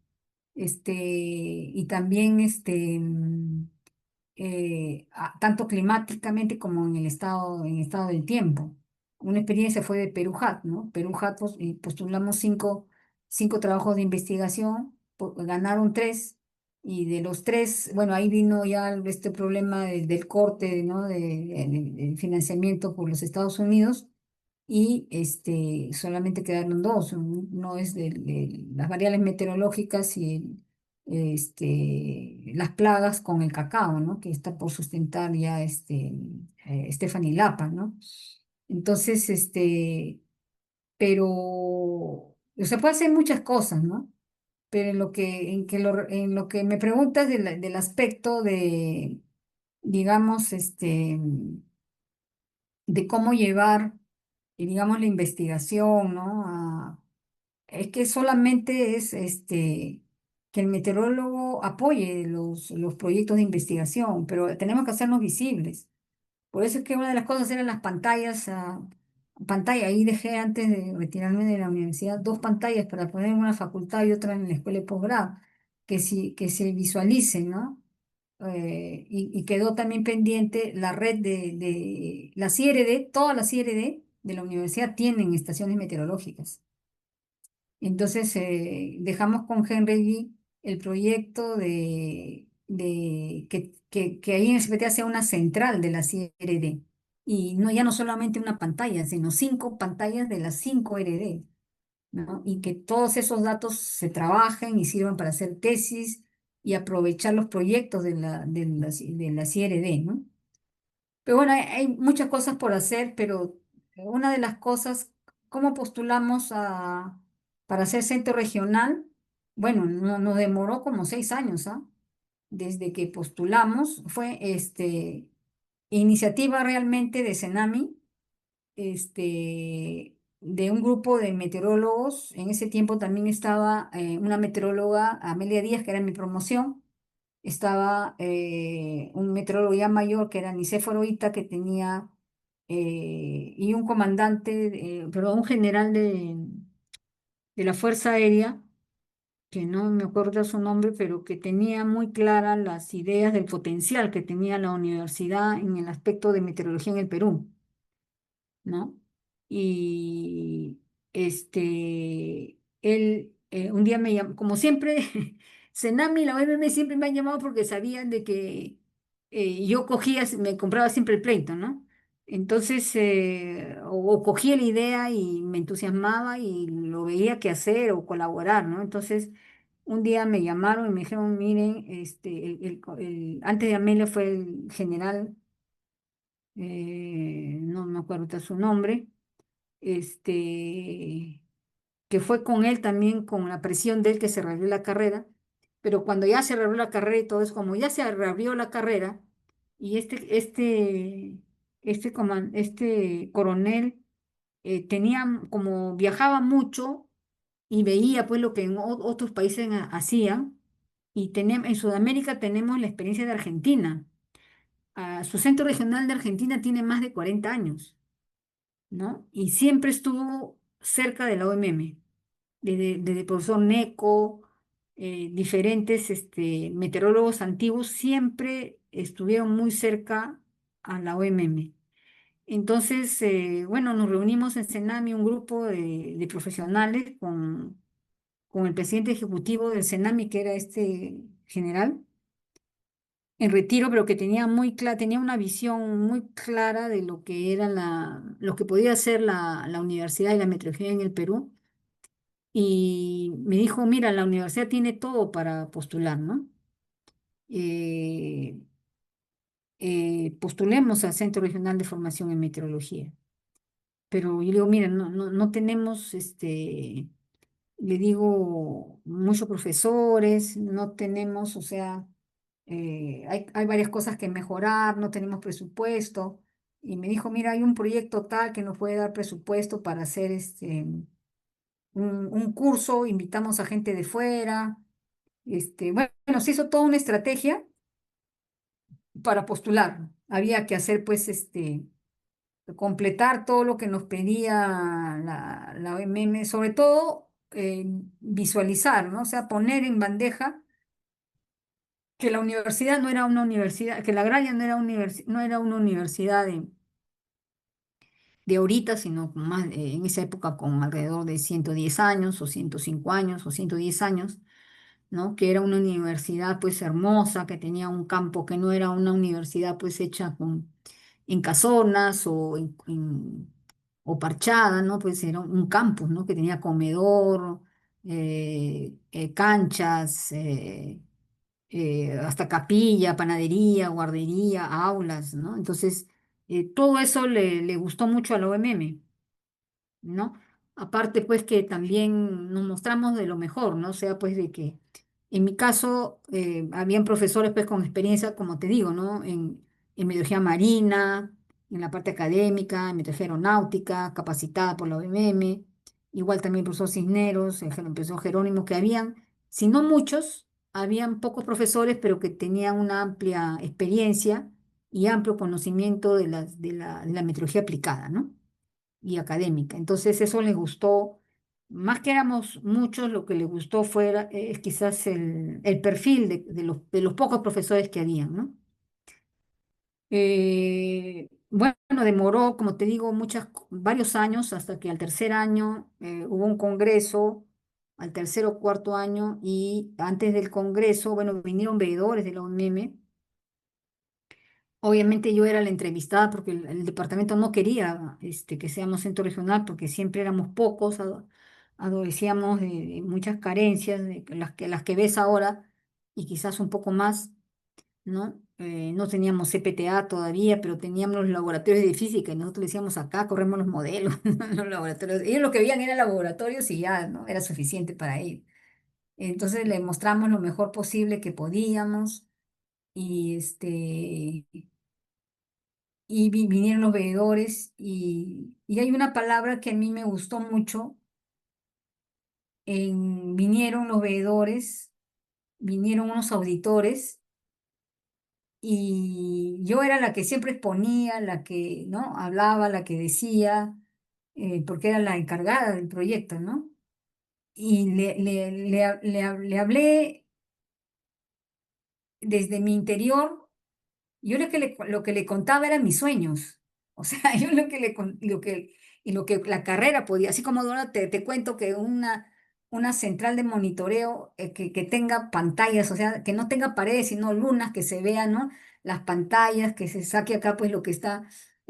Y también tanto climáticamente como en estado del tiempo. Una experiencia fue de Perú-JAT, ¿no? Perú-JAT y postulamos cinco trabajos de investigación, ganaron 3, y de los 3, bueno, ahí vino ya este problema del corte, ¿no? Del financiamiento por los Estados Unidos, y solamente quedaron 2. Uno es de las variables meteorológicas y las plagas con el cacao, ¿no? Que está por sustentar ya Stephanie Lapa, ¿no? Entonces, pero se puede hacer muchas cosas, ¿no? Pero en lo que me preguntas del aspecto digamos, de cómo llevar, digamos, la investigación, ¿no? Es que solamente es que el meteorólogo apoye los proyectos de investigación, pero tenemos que hacernos visibles. Por eso es que una de las cosas eran las pantallas, pantalla, ahí dejé antes de retirarme de la universidad 2 pantallas para poner en una facultad y otra en la escuela de posgrado, que se visualicen, ¿no? Y quedó también pendiente la red de la CRD, todas las CRD de la universidad tienen estaciones meteorológicas. Entonces, dejamos con Henry el proyecto de que ahí en el CPTA sea una central de la CRD. Y no, ya no solamente una pantalla, sino 5 pantallas de las 5 RD, ¿no? Y que todos esos datos se trabajen y sirvan para hacer tesis y aprovechar los proyectos de la CRD, ¿no? Pero bueno, hay muchas cosas por hacer, pero una de las cosas, ¿cómo postulamos para ser centro regional? Bueno, nos demoró como 6 años, ¿ah? Desde que postulamos, fue iniciativa realmente de Senami, de un grupo de meteorólogos. En ese tiempo también estaba una meteoróloga, Amelia Díaz, que era mi promoción. Estaba un meteorólogo ya mayor, que era Nicéforo Ita, que tenía, y un comandante, perdón, un general de la Fuerza Aérea, que no me acuerdo su nombre, pero que tenía muy claras las ideas del potencial que tenía la universidad en el aspecto de meteorología en el Perú, ¿no? Y él un día me llamó, como siempre, Senami y la OMM siempre me han llamado porque sabían de que yo me compraba siempre el pleito, ¿no? Entonces, o cogía la idea y me entusiasmaba y lo veía que hacer o colaborar, ¿no? Entonces, un día me llamaron y me dijeron, miren, antes de Amelia fue el general, no me acuerdo ahorita su nombre, este, que fue con él también, con la presión de él que se reabrió la carrera, pero cuando ya se reabrió la carrera y todo eso, como ya se reabrió la carrera, y este coronel tenía, como viajaba mucho y veía pues lo que en otros países hacían, y en Sudamérica tenemos la experiencia de Argentina. Su centro regional de Argentina tiene más de 40 años, ¿no? Y siempre estuvo cerca de la OMM, desde el profesor Neco, diferentes meteorólogos antiguos siempre estuvieron muy cerca a la OMM. Entonces, bueno, nos reunimos en Senami, un grupo de profesionales con el presidente ejecutivo del Senami, que era este general, en retiro, pero que tenía una visión muy clara de lo que era lo que podía ser la universidad y la meteorología en el Perú. Y me dijo, mira, la universidad tiene todo para postular, ¿no? Eh, Postulemos al Centro Regional de Formación en Meteorología. Pero yo le digo, mira, no tenemos, le digo, muchos profesores, no tenemos, o sea, hay varias cosas que mejorar, no tenemos presupuesto. Y me dijo, mira, hay un proyecto tal que nos puede dar presupuesto para hacer un curso, invitamos a gente de fuera. Bueno, se hizo toda una estrategia para postular. Había que hacer, pues, completar todo lo que nos pedía la OMM, sobre todo visualizar, ¿no? O sea, poner en bandeja que la universidad no era una universidad, que la agraria no era una universidad de ahorita, sino más, en esa época con alrededor de 110 años o 105 años o 110 años, ¿no? Que era una universidad pues hermosa, que tenía un campo que no era una universidad pues hecha en casonas o parchada, ¿no? Pues era un campus, ¿no? Que tenía comedor, canchas, hasta capilla, panadería, guardería, aulas, ¿no? Entonces, todo eso le gustó mucho a la OMM, ¿no? Aparte, pues que también nos mostramos de lo mejor, ¿no? O sea, pues de que en mi caso habían profesores pues con experiencia, como te digo, ¿no? En meteorología marina, en la parte académica, en meteorología aeronáutica, capacitada por la OMM, igual también el profesor Cisneros, el profesor Jerónimo, que habían, si no muchos, habían pocos profesores, pero que tenían una amplia experiencia y amplio conocimiento de la meteorología aplicada, ¿no? Y académica. Entonces eso les gustó, más que éramos muchos, lo que les gustó fuera es quizás el perfil de los pocos profesores que habían, ¿no? Bueno, demoró, como te digo, varios años hasta que al tercer año hubo un congreso, al tercer o cuarto año, y antes del congreso, bueno, vinieron veedores de la UNEM. Obviamente yo era la entrevistada porque el departamento no quería que seamos centro regional porque siempre éramos pocos, adolecíamos de muchas carencias, de las que ves ahora y quizás un poco más, ¿no? No teníamos CPTA todavía, pero teníamos los laboratorios de física y nosotros decíamos acá corremos los modelos, los laboratorios. Ellos lo que veían eran laboratorios y ya, ¿no? Era suficiente para ellos. Entonces le mostramos lo mejor posible que podíamos y vinieron los veedores y hay una palabra que a mí me gustó mucho. Vinieron los veedores, vinieron unos auditores y yo era la que siempre exponía, la que, ¿no? Hablaba, la que decía, porque era la encargada del proyecto, ¿no? Y le hablé desde mi interior. Yo lo que le contaba eran mis sueños. O sea, yo lo que la carrera podía, así como ahora te cuento que una central de monitoreo que tenga pantallas, o sea, que no tenga paredes, sino lunas, que se vean, ¿no? Las pantallas, que se saque acá pues lo que está.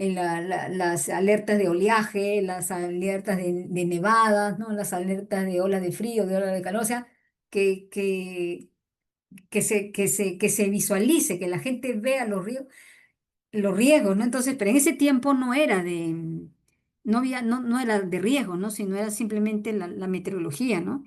las alertas de oleaje, las alertas de nevadas, ¿no? Las alertas de olas de frío, de olas de calor, o sea, que, que, que se visualice, que la gente vea los riesgos, ¿no? Entonces, pero en ese tiempo no era no había, no era de riesgo, ¿no? Sino era simplemente la meteorología, ¿no?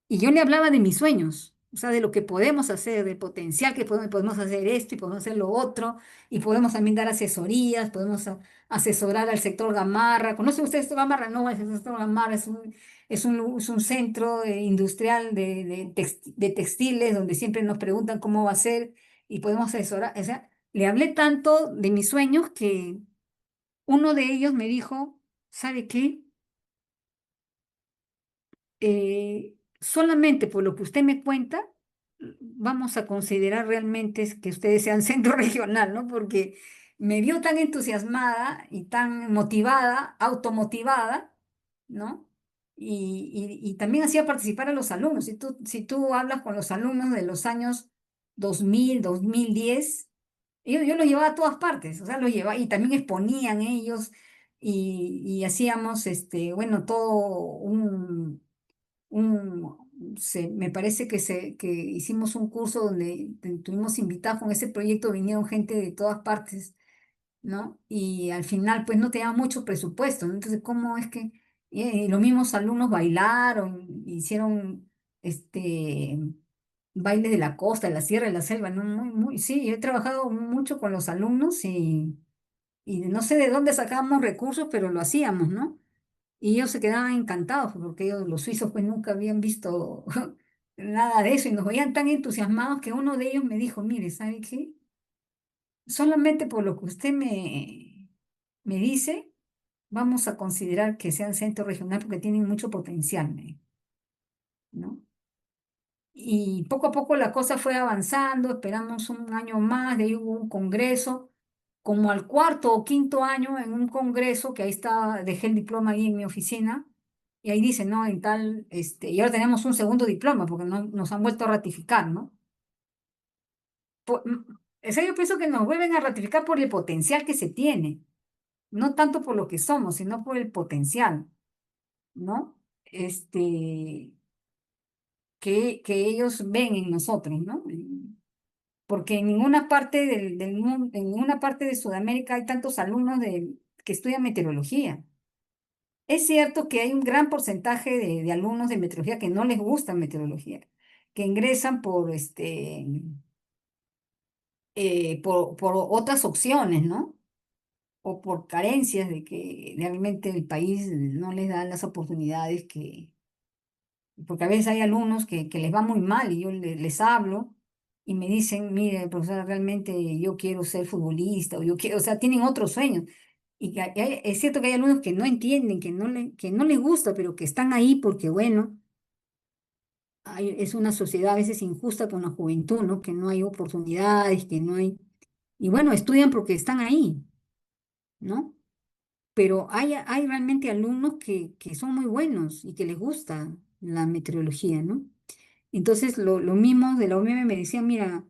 Y yo le hablaba de mis sueños, o sea, de lo que podemos hacer, del potencial que podemos hacer esto y podemos hacer lo otro, y podemos también dar asesorías, podemos asesorar al sector Gamarra. ¿Conoce usted el sector Gamarra? No, el sector Gamarra es un centro industrial de textiles donde siempre nos preguntan cómo va a ser y podemos asesorar. O sea, le hablé tanto de mis sueños que uno de ellos me dijo, ¿sabe qué? Solamente por lo que usted me cuenta, vamos a considerar realmente que ustedes sean centro regional, ¿no? Porque me vio tan entusiasmada y tan motivada, automotivada, ¿no? Y también hacía participar a los alumnos. Si tú hablas con los alumnos de los años 2010, yo los llevaba a todas partes, o sea, los llevaba y también exponían ellos y hacíamos, bueno, todo me parece que hicimos un curso donde tuvimos invitados con ese proyecto, vinieron gente de todas partes, ¿no? Y al final, pues no teníamos mucho presupuesto, ¿no? Entonces, ¿cómo es que los mismos alumnos bailaron, hicieron bailes de la costa, de la sierra, de la selva, ¿no? Sí, he trabajado mucho con los alumnos y no sé de dónde sacábamos recursos, pero lo hacíamos, ¿no? Y ellos se quedaban encantados porque ellos, los suizos, pues nunca habían visto nada de eso y nos veían tan entusiasmados que uno de ellos me dijo, mire, ¿sabe qué? Solamente por lo que usted me dice, vamos a considerar que sean centro regional porque tienen mucho potencial, ¿no? Y poco a poco la cosa fue avanzando, esperamos un año más, de ahí hubo un congreso, como al cuarto o quinto año en un congreso, que ahí estaba, dejé el diploma ahí en mi oficina, y ahí dice, ¿no? En tal, y ahora tenemos un segundo diploma, porque no, nos han vuelto a ratificar, ¿no? O sea, yo pienso que nos vuelven a ratificar por el potencial que se tiene, no tanto por lo que somos, sino por el potencial, ¿no? Este, que ellos ven en nosotros, ¿no? Porque en ninguna parte del mundo, en ninguna parte de Sudamérica hay tantos alumnos que estudian meteorología. Es cierto que hay un gran porcentaje de alumnos de meteorología que no les gusta meteorología, que ingresan por otras opciones, ¿no? O por carencias de que realmente el país no les da las oportunidades porque a veces hay alumnos que les va muy mal y yo les hablo y me dicen, mire, profesora, realmente yo quiero ser futbolista o yo quiero, o sea, tienen otros sueños. Y es cierto que hay alumnos que no entienden, que no les gusta, pero que están ahí porque, bueno, es una sociedad a veces injusta con la juventud, ¿no? Que no hay oportunidades, que no hay... Y bueno, estudian porque están ahí, ¿no? Pero hay realmente alumnos que son muy buenos y que les gusta la meteorología, ¿no? Entonces, lo mismo de la UMM me decían, mira,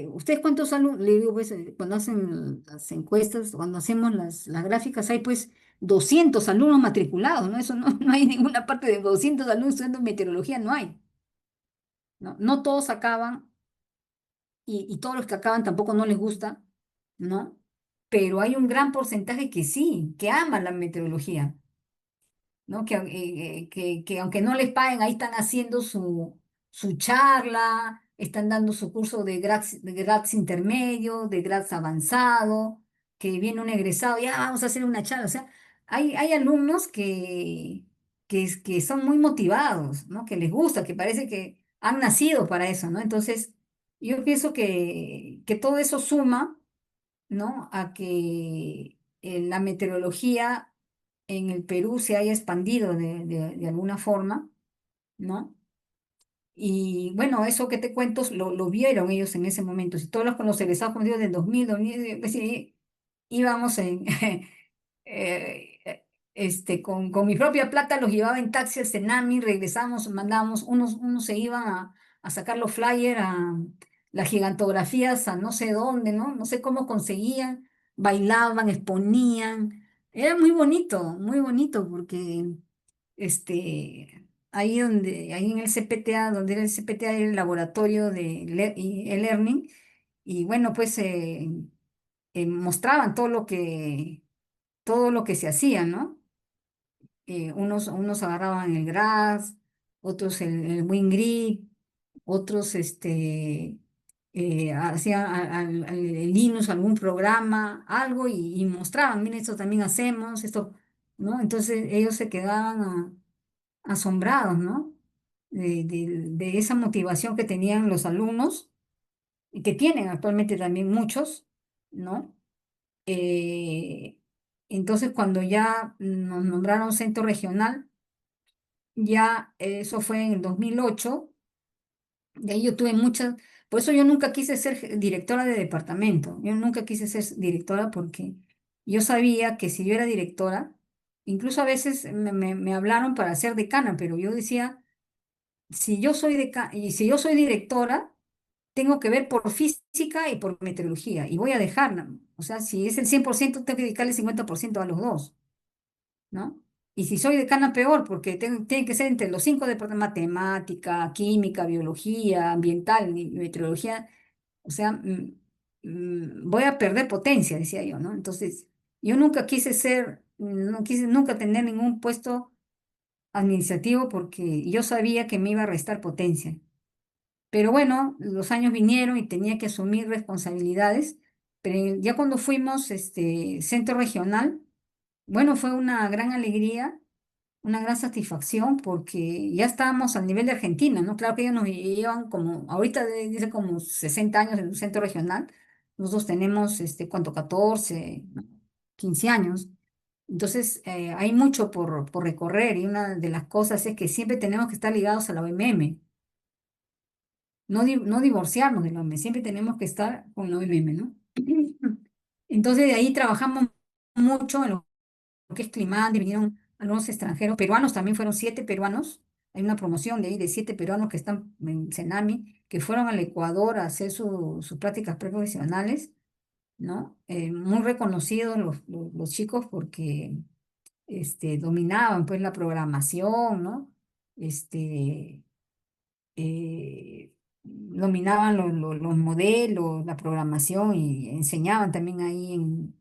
¿ustedes cuántos alumnos? Le digo, pues, cuando hacen las encuestas, cuando hacemos las gráficas, hay pues 200 alumnos matriculados, ¿no? Eso no, no hay ninguna parte de 200 alumnos estudiando meteorología, no hay, ¿no? No todos acaban, y todos los que acaban tampoco no les gusta, ¿no? Pero hay un gran porcentaje que sí, que ama la meteorología. ¿No? Que aunque no les paguen, ahí están haciendo su charla, están dando su curso de grads intermedio, de grads avanzado, que viene un egresado, ya vamos a hacer una charla. O sea, hay alumnos que son muy motivados, ¿no? Que les gusta, que parece que han nacido para eso, ¿no? Entonces, yo pienso que todo eso suma, ¿no? A que la meteorología en el Perú se haya expandido de alguna forma, ¿no? Y bueno, eso que te cuento lo vieron ellos en ese momento. Si todos los egresados, como digo, del 2000, sí, íbamos con mi propia plata, los llevaba en taxi al Senami, regresamos, mandábamos, unos se iban a sacar los flyers, a las gigantografías, a no sé dónde, ¿no? No sé cómo conseguían. bailaban, exponían. Era muy bonito, porque ahí en el CPTA, donde era el CPTA, era el laboratorio de e-learning, y bueno, pues mostraban todo lo que se hacía, ¿no? Unos agarraban el GRAS, otros el WinGrid, otros hacían el Linux, algún programa, algo, y mostraban, miren, esto también hacemos, esto, ¿no? Entonces ellos se quedaban asombrados, ¿no? De esa motivación que tenían los alumnos, y que tienen actualmente también muchos, ¿no? Eh, entonces, cuando ya nos nombraron centro regional, ya eso fue en el 2008, y ahí yo tuve muchas, por eso yo nunca quise ser directora de departamento, yo nunca quise ser directora, porque yo sabía que si yo era directora, incluso a veces me hablaron para ser decana, pero yo decía, si yo soy directora, tengo que ver por física y por meteorología, y voy a dejarla, o sea, si es el 100% tengo que dedicarle el 50% a los dos, ¿no? Y si soy decana, peor, porque tiene que ser entre los cinco departamentos: matemática, química, biología, ambiental y meteorología. O sea, voy a perder potencia, decía yo, ¿no? Entonces, yo nunca quise no quise nunca tener ningún puesto administrativo, porque yo sabía que me iba a restar potencia. Pero bueno, los años vinieron y tenía que asumir responsabilidades. Pero ya cuando fuimos centro regional, bueno, fue una gran alegría, una gran satisfacción, porque ya estábamos al nivel de Argentina, ¿no? Claro que ellos nos llevan como, ahorita dice como 60 años en un centro regional. Nosotros tenemos, ¿cuánto? 14, ¿no? 15 años. Entonces, hay mucho por recorrer, y una de las cosas es que siempre tenemos que estar ligados a la OMM, no divorciarnos de la OMM, siempre tenemos que estar con la OMM, ¿no? Entonces, de ahí trabajamos mucho en lo que es Climán, vinieron algunos extranjeros, peruanos también, fueron 7 peruanos. Hay una promoción de ahí de 7 peruanos que están en Senami, que fueron al Ecuador a hacer sus prácticas preprofesionales, ¿no? Muy reconocidos los chicos, porque dominaban pues la programación, ¿no? Este, dominaban los modelos, la programación, y enseñaban también ahí en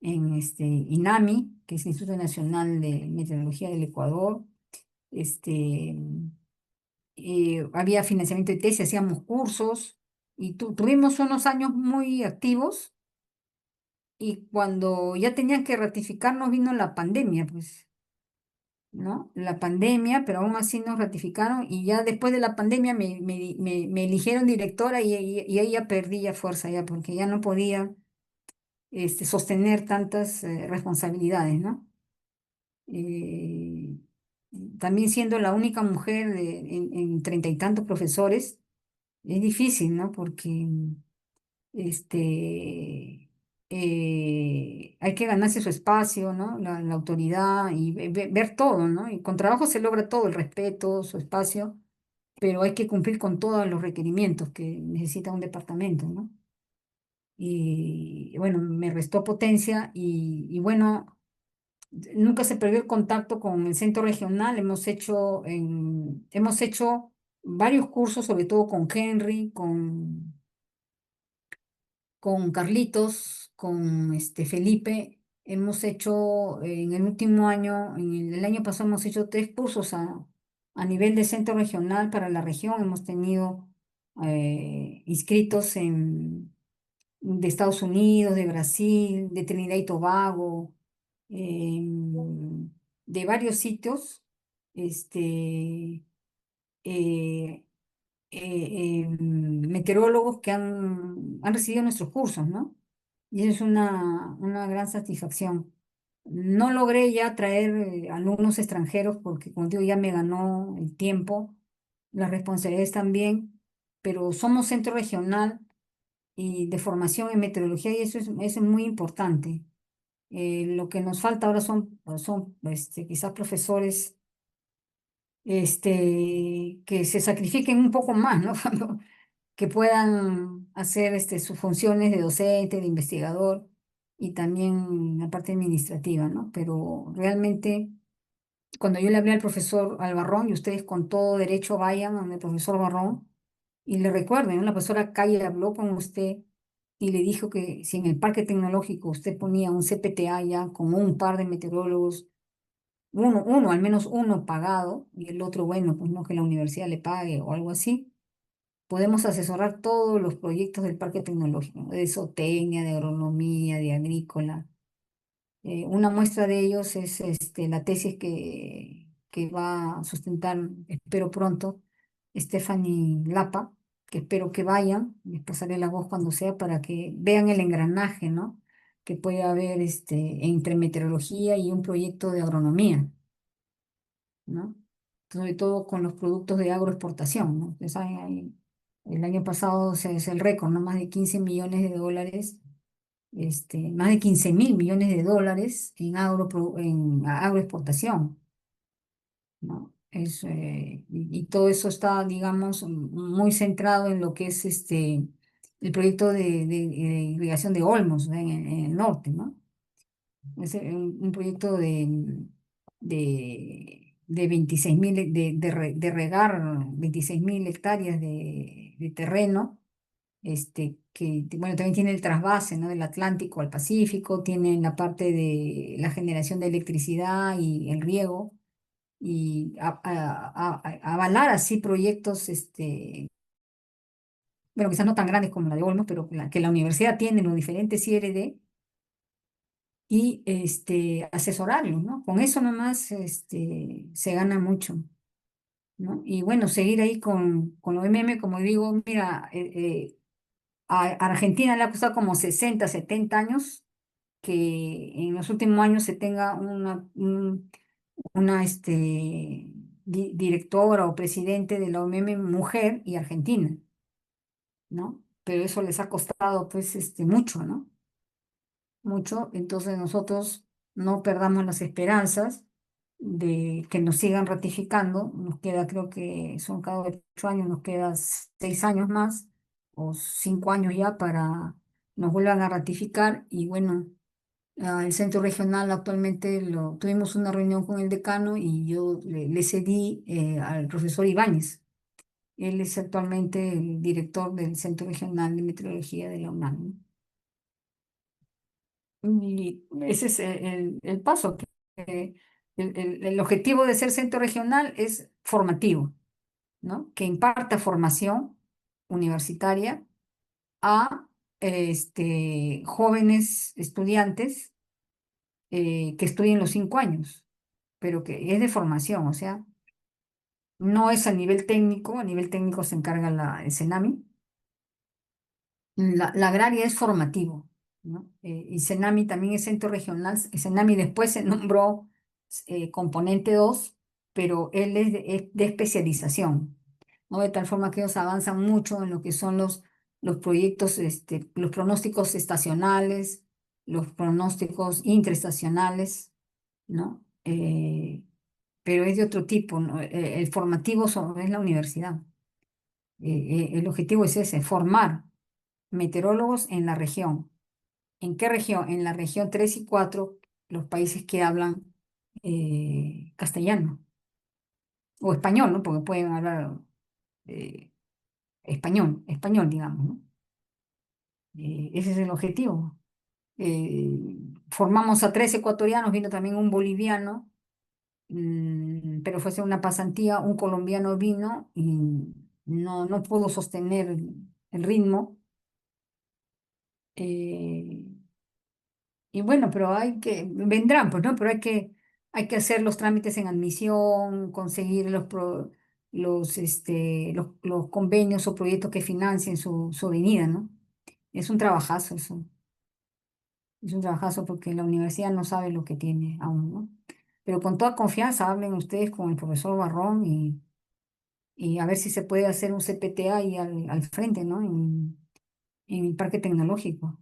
INAMI, que es el Instituto Nacional de Meteorología del Ecuador. Este, Había financiamiento de tesis, hacíamos cursos, y tuvimos unos años muy activos, y cuando ya tenían que ratificarnos vino la pandemia, pues. ¿No? La pandemia, pero aún así nos ratificaron, y ya después de la pandemia me eligieron directora, y ahí ya perdí ya fuerza, ya, porque ya no podía sostener tantas responsabilidades, ¿no? Eh, También siendo la única mujer en 30 y tantos profesores, es difícil, ¿no? Porque hay que ganarse su espacio, ¿no? La autoridad, y ver todo, ¿no? Y con trabajo se logra todo, el respeto, su espacio, pero hay que cumplir con todos los requerimientos que necesita un departamento, ¿no? Y bueno, me restó potencia, y bueno, nunca se perdió el contacto con el centro regional. Hemos hecho varios cursos, sobre todo con Henry, con Carlitos, con Felipe. Hemos hecho en el último año, en el año pasado, hemos hecho 3 cursos a nivel de centro regional para la región. Hemos tenido inscritos de Estados Unidos, de Brasil, de Trinidad y Tobago, de varios sitios. Este, eh, Meteorólogos que han recibido nuestros cursos, ¿no? Y eso es una gran satisfacción. No logré ya traer alumnos extranjeros, porque, como digo, ya me ganó el tiempo, las responsabilidades también, pero somos centro regional y de formación en meteorología, y eso es muy importante. Lo que nos falta ahora son quizás profesores que se sacrifiquen un poco más, ¿no? Que puedan hacer sus funciones de docente, de investigador, y también la parte administrativa, ¿no? Pero realmente, cuando yo le hablé al profesor Albarrón, y ustedes con todo derecho vayan al profesor Barrón, y le recuerden, ¿no? La profesora Calle habló con usted y le dijo que si en el parque tecnológico usted ponía un CPTA ya con un par de meteorólogos, al menos uno pagado, y el otro, bueno, pues no que la universidad le pague o algo así, podemos asesorar todos los proyectos del parque tecnológico, ¿no? De zootecnia, de agronomía, de agrícola. Una muestra de ellos es la tesis que va a sustentar, espero pronto, Stephanie Lapa, que espero que vayan, les pasaré la voz cuando sea para que vean el engranaje, ¿no? Que puede haber entre meteorología y un proyecto de agronomía, ¿no? Sobre todo con los productos de agroexportación, ¿no? Ustedes saben, el año pasado es el récord, ¿no? Más de 15 millones de dólares, más de 15.000 millones de dólares en agroexportación, ¿no? Y todo eso está, digamos, muy centrado en lo que es el proyecto de irrigación de Olmos, ¿no? En el norte, ¿no? Es un proyecto de 26.000, de regar 26.000 hectáreas de terreno, bueno, también tiene el trasvase, ¿no? Del Atlántico al Pacífico, tiene la parte de la generación de electricidad y el riego, y avalar así proyectos, bueno, quizás no tan grandes como la de Olmos, pero que la universidad tiene en los diferentes IRD, y asesorarlos, ¿no? Con eso nomás se gana mucho, ¿no? Y bueno, seguir ahí con lo MM, como digo, mira, a Argentina le ha costado como 60, 70 años que en los últimos años se tenga una directora o presidente de la OMM mujer y argentina, ¿no? Pero eso les ha costado pues mucho, ¿no? Mucho, entonces nosotros no perdamos las esperanzas de que nos sigan ratificando. Nos queda, creo que son cada 8 años, nos queda 6 años más o 5 años ya para nos vuelvan a ratificar. Y bueno, el centro regional actualmente tuvimos una reunión con el decano y yo le cedí al profesor Ibáñez. Él es actualmente el director del Centro Regional de Meteorología de la UNAM, ¿no? Y ese es el paso. El objetivo de ser centro regional es formativo, ¿no? Que imparta formación universitaria a jóvenes estudiantes que estudien los 5 años, pero que es de formación, o sea, no es a nivel técnico se encarga el CENAMI. La agraria es formativo, ¿no? Y CENAMI también es centro regional. CENAMI después se nombró componente 2, pero él es de especialización, ¿no? De tal forma que ellos avanzan mucho en lo que son los proyectos, los pronósticos estacionales, los pronósticos intraestacionales, ¿no? Pero es de otro tipo, ¿no? El formativo es la universidad. El objetivo es ese, formar meteorólogos en la región. ¿En qué región? En la región 3 y 4, los países que hablan castellano o español, ¿no? Porque pueden hablar eh, español, digamos, ¿no? Ese es el objetivo. Formamos a 3 ecuatorianos, vino también un boliviano, pero fue hacer una pasantía, un colombiano vino y no pudo sostener el ritmo. eh, Y bueno, pero vendrán, pues, ¿no? Pero hay que hacer los trámites en admisión, conseguir los convenios o proyectos que financien su venida, ¿no? Es un trabajazo eso, es un trabajazo porque la universidad no sabe lo que tiene aún, ¿no? Pero con toda confianza hablen ustedes con el profesor Barrón y a ver si se puede hacer un CPTA ahí al frente, ¿no? En el parque tecnológico,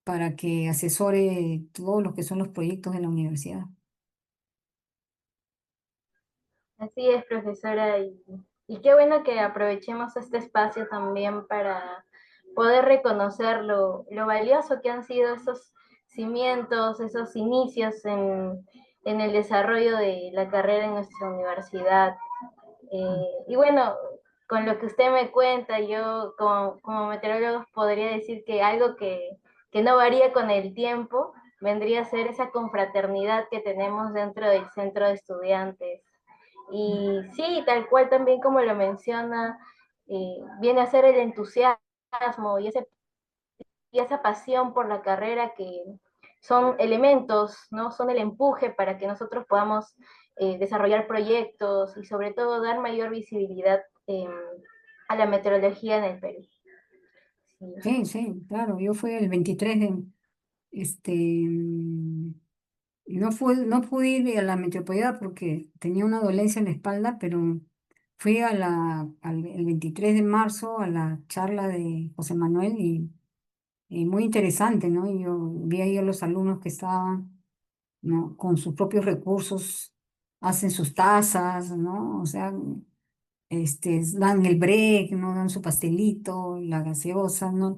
para que asesore todos los que son los proyectos de la universidad. Así es, profesora, y qué bueno que aprovechemos este espacio también para poder reconocer lo valioso que han sido esos cimientos, esos inicios en el desarrollo de la carrera en nuestra universidad. Y bueno, con lo que usted me cuenta, yo como meteorólogo podría decir que algo que no varía con el tiempo vendría a ser esa confraternidad que tenemos dentro del centro de estudiantes. Y sí, tal cual también como lo menciona, viene a ser el entusiasmo y esa pasión por la carrera que son elementos, ¿no? Son el empuje para que nosotros podamos desarrollar proyectos y sobre todo dar mayor visibilidad a la meteorología en el Perú. Sí. Sí, sí, claro, yo fui el 23 de, este, no pude ir a la metropolitana porque tenía una dolencia en la espalda, pero fui el 23 de marzo a la charla de José Manuel y muy interesante, ¿no? Y yo vi ahí a los alumnos que estaban, ¿no? Con sus propios recursos, hacen sus tazas, ¿no? O sea, dan el break, ¿no? Dan su pastelito, la gaseosa, ¿no?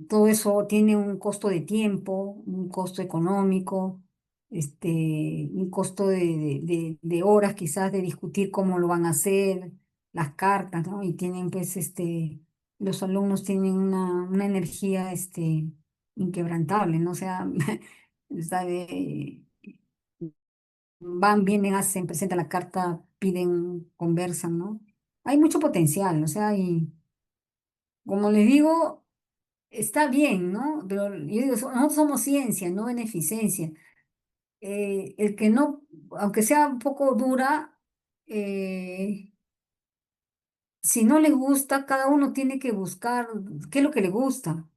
Todo eso tiene un costo de tiempo, un costo económico, un costo de horas quizás de discutir cómo lo van a hacer, las cartas, ¿no? Y tienen pues, los alumnos tienen una energía, inquebrantable, ¿no? O sea, van, vienen, hacen, presentan la carta, piden, conversan, ¿no? Hay mucho potencial, o sea, y como les digo, está bien, ¿no? Pero yo digo, nosotros somos ciencia, no beneficencia. El que no, aunque sea un poco dura, eh, si no le gusta, cada uno tiene que buscar qué es lo que le gusta.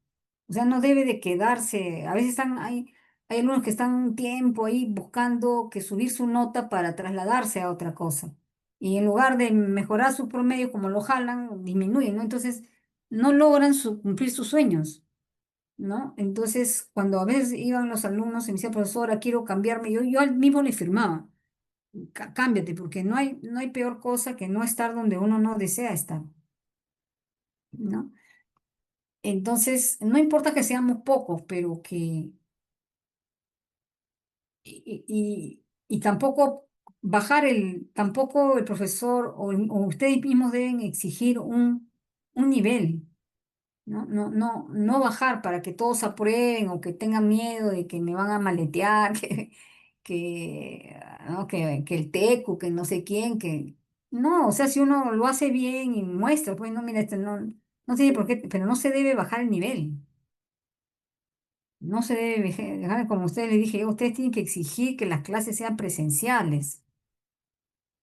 O sea, no debe de quedarse. A veces hay algunos que están un tiempo ahí buscando que subir su nota para trasladarse a otra cosa. Y en lugar de mejorar su promedio, como lo jalan, disminuyen, ¿no? Entonces, no logran cumplir sus sueños. ¿No? Entonces, cuando a veces iban los alumnos y me decían, profesora, quiero cambiarme, yo al mismo le firmaba, cámbiate, porque no hay peor cosa que no estar donde uno no desea estar, ¿no? Entonces, no importa que seamos pocos, pero y tampoco tampoco el profesor o ustedes mismos deben exigir un nivel. No bajar para que todos aprueben o que tengan miedo de que me van a maletear, ¿no? que el teco, que no sé quién, que... No, o sea, si uno lo hace bien y muestra, pues no, mira, no tiene por qué, pero no se debe bajar el nivel. No se debe dejar, como ustedes le dije, ustedes tienen que exigir que las clases sean presenciales.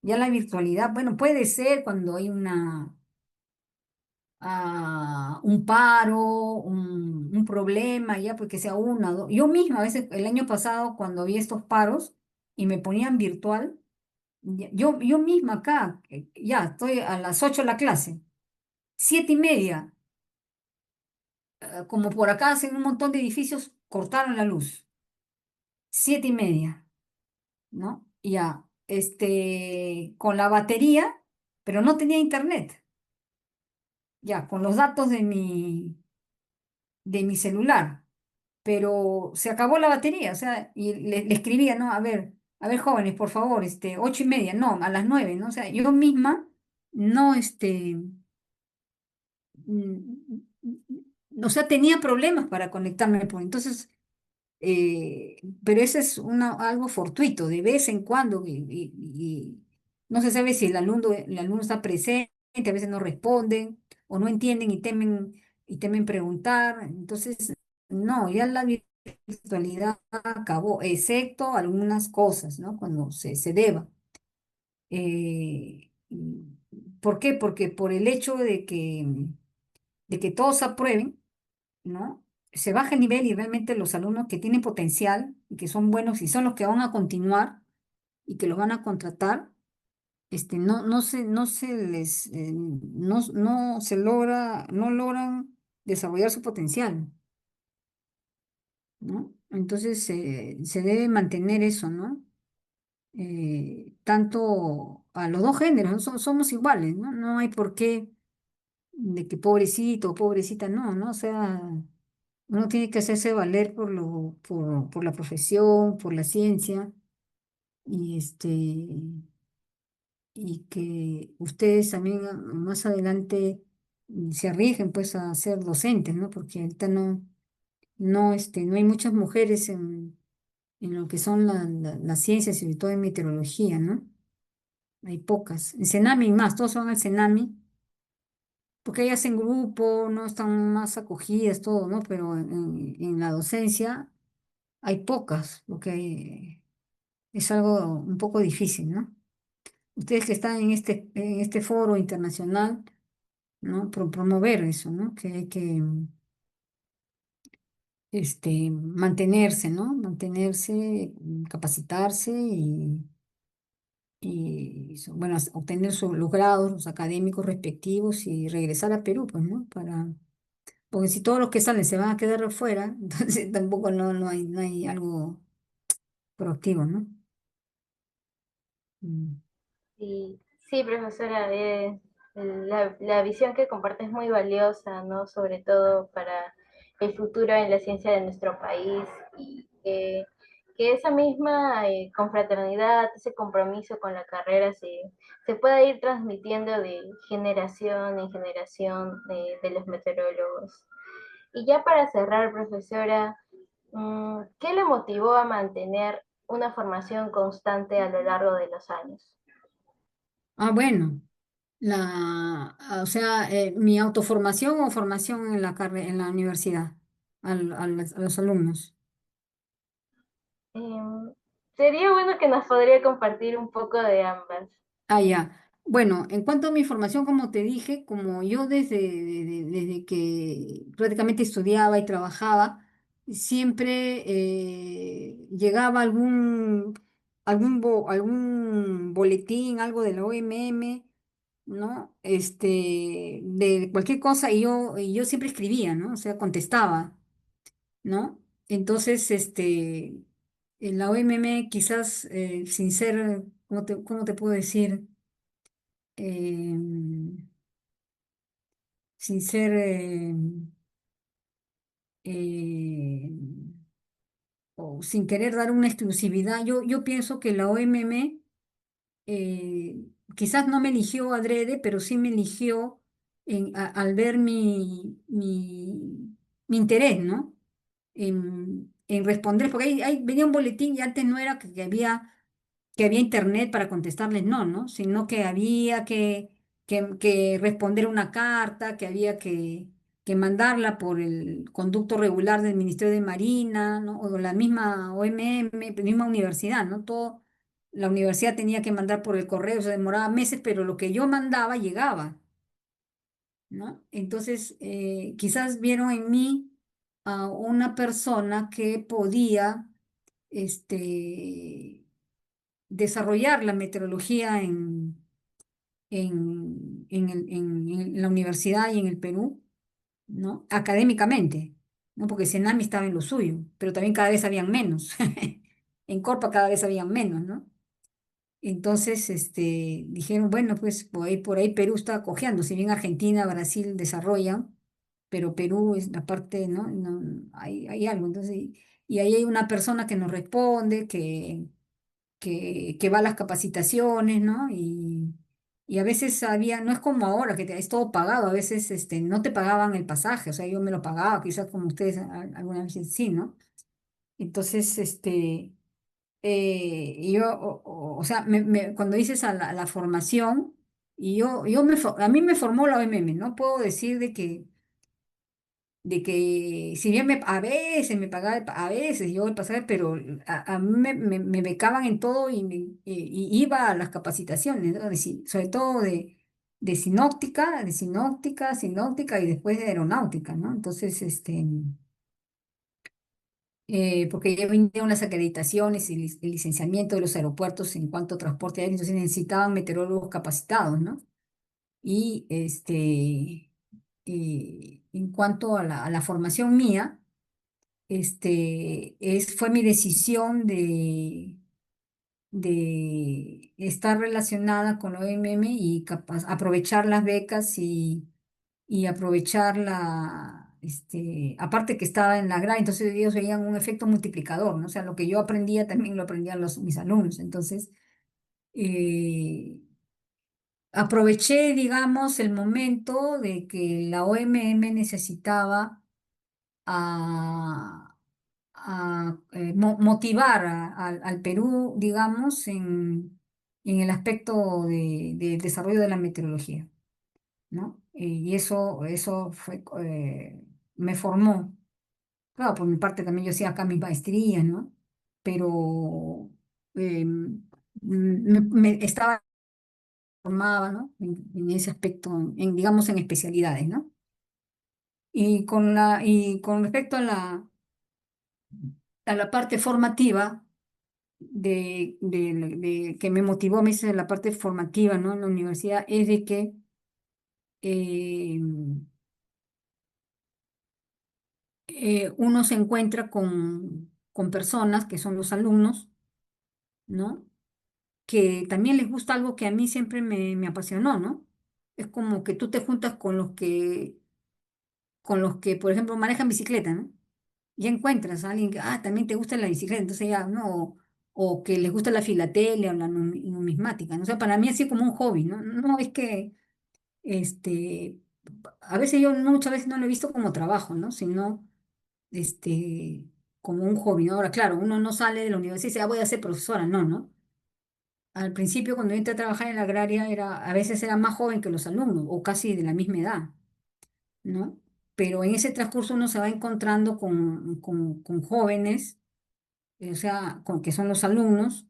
Ya la virtualidad, bueno, puede ser cuando hay un paro, un problema, ya porque sea una, dos. Yo misma, a veces, el año pasado, cuando vi estos paros y me ponían virtual, yo misma acá, ya estoy a las 8 de la clase, 7:30, como por acá hacen un montón de edificios, cortaron la luz, 7:30, ¿no? Ya, con la batería, pero no tenía internet, ya, con los datos de mi celular. Pero se acabó la batería, o sea, y le escribía, ¿no? A ver, jóvenes, por favor, 8:30, no, a las 9, ¿no? O sea, yo misma no, o sea, tenía problemas para conectarme, pues, entonces, pero eso es algo fortuito, de vez en cuando, y no se sabe si el alumno está presente, a veces no responden, o no entienden y temen preguntar, entonces, no, ya la virtualidad acabó, excepto algunas cosas, ¿no? Cuando se deba. Eh, ¿Por qué? Porque por el hecho de que todos aprueben, ¿no? Se baja el nivel y realmente los alumnos que tienen potencial y que son buenos y son los que van a continuar y que los van a contratar, no se logra, no logran desarrollar su potencial, ¿no? Entonces, se debe mantener eso, ¿no? Tanto a los dos géneros, ¿no? Somos iguales, ¿no? No hay por qué. de que pobrecito, pobrecita, no, ¿no? O sea, uno tiene que hacerse valer por la profesión, por la ciencia, y y que ustedes también más adelante se arriesguen pues a ser docentes, ¿no? Porque ahorita no hay muchas mujeres en lo que son las ciencias y sobre todo en meteorología, ¿no? Hay pocas. En Senami más, todos van al Senami, porque ellas en grupo, no están más acogidas, todo, ¿no? Pero en la docencia hay pocas, lo que es algo un poco difícil, ¿no? Ustedes que están en este foro internacional, ¿no? Promover eso, ¿no? Que hay que mantenerse, ¿no? Mantenerse, capacitarse bueno, obtener los grados, los académicos respectivos y regresar a Perú, pues, ¿no? Porque si todos los que salen se van a quedar afuera, entonces tampoco no hay algo proactivo, ¿no? Mm. Sí, sí, profesora, la visión que comparte es muy valiosa, ¿no? Sobre todo para el futuro en la ciencia de nuestro país y que esa misma confraternidad, ese compromiso con la carrera se pueda ir transmitiendo de generación en generación de los meteorólogos. Y ya para cerrar, profesora, ¿qué le motivó a mantener una formación constante a lo largo de los años? Ah, bueno, o sea, mi autoformación o formación en en la universidad, a los alumnos. Em, Sería bueno que nos podría compartir un poco de ambas. Ah, ya. Bueno, en cuanto a mi formación, como te dije, como yo desde que prácticamente estudiaba y trabajaba, siempre llegaba algún boletín, algo de la OMM, ¿no? De cualquier cosa, y yo siempre escribía, ¿no? O sea, contestaba, ¿no? Entonces, en la OMM quizás sin ser, cómo te puedo decir? eh, Sin ser, eh, o sin querer dar una exclusividad, yo pienso que la OMM quizás no me eligió adrede, pero sí me eligió al ver mi interés, ¿no? En responder, porque ahí venía un boletín y antes no era que había internet para contestarles no, ¿no? Sino que había que responder una carta, que había que mandarla por el conducto regular del Ministerio de Marina, ¿no? O la misma OMM, la misma universidad, ¿no? Todo, la universidad tenía que mandar por el correo, se demoraba meses, pero lo que yo mandaba llegaba, ¿no? Entonces, quizás vieron en mí a una persona que podía, este desarrollar la meteorología en la universidad y en el Perú, ¿no? Académicamente, ¿no? Porque Senami estaba en lo suyo, pero también cada vez habían menos. En Corpa cada vez habían menos, ¿no? Entonces, dijeron, bueno, pues por ahí Perú está cojeando, si bien Argentina, Brasil desarrollan, pero Perú es la parte, ¿no? Hay algo. Entonces, y ahí hay una persona que nos responde, que va a las capacitaciones, ¿no? Y a veces había, no es como ahora, es todo pagado, a veces no te pagaban el pasaje, o sea, yo me lo pagaba, quizás como ustedes alguna vez sí, ¿no? Entonces, o sea, cuando dices a la formación, a mí me formó la OMM, no puedo decir de que si bien a veces me pagaba, a veces yo el pasaje, pero a mí me becaban en todo y iba a las capacitaciones, ¿no? Sobre todo sinóptica y después de aeronáutica, ¿no? Entonces, porque ya vinieron las acreditaciones y el licenciamiento de los aeropuertos en cuanto a transporte aéreo, entonces necesitaban meteorólogos capacitados, ¿no? Y en cuanto a a la formación mía, fue mi decisión de estar relacionada con la OMM y aprovechar las becas y aprovechar aparte que estaba en la grada, entonces ellos veían un efecto multiplicador, ¿no? O sea, lo que yo aprendía también lo aprendían mis alumnos. Entonces, eh, aproveché, digamos, el momento de que la OMM necesitaba a, motivar al Perú, digamos, en el aspecto del desarrollo de la meteorología, ¿no? Y eso fue, me formó. Claro, por mi parte también yo hacía acá mis maestrías, ¿no? Pero estaba formada, ¿no? En ese aspecto, digamos, en especialidades, ¿no? Y con respecto a la parte formativa, que me motivó a mí la parte formativa, ¿no? En la universidad, es de que eh, uno se encuentra con personas que son los alumnos, ¿no? Que también les gusta algo que a mí siempre me apasionó, ¿no? Es como que tú te juntas con los que, por ejemplo, manejan bicicleta, ¿no? Ya encuentras a alguien que, también te gusta la bicicleta, entonces ya, ¿no? O que les gusta la filatelia o la numismática, ¿no? O sea, para mí así como un hobby, ¿no? No es que, este, a veces yo muchas veces no lo he visto como trabajo, ¿no? Sino, este, como un hobby, ¿no? Ahora, claro, uno no sale de la universidad y dice, voy a ser profesora, no, ¿no? Al principio, cuando yo entré a trabajar en la agraria, a veces era más joven que los alumnos, o casi de la misma edad, ¿no? Pero en ese transcurso uno se va encontrando con jóvenes, o sea, que son los alumnos,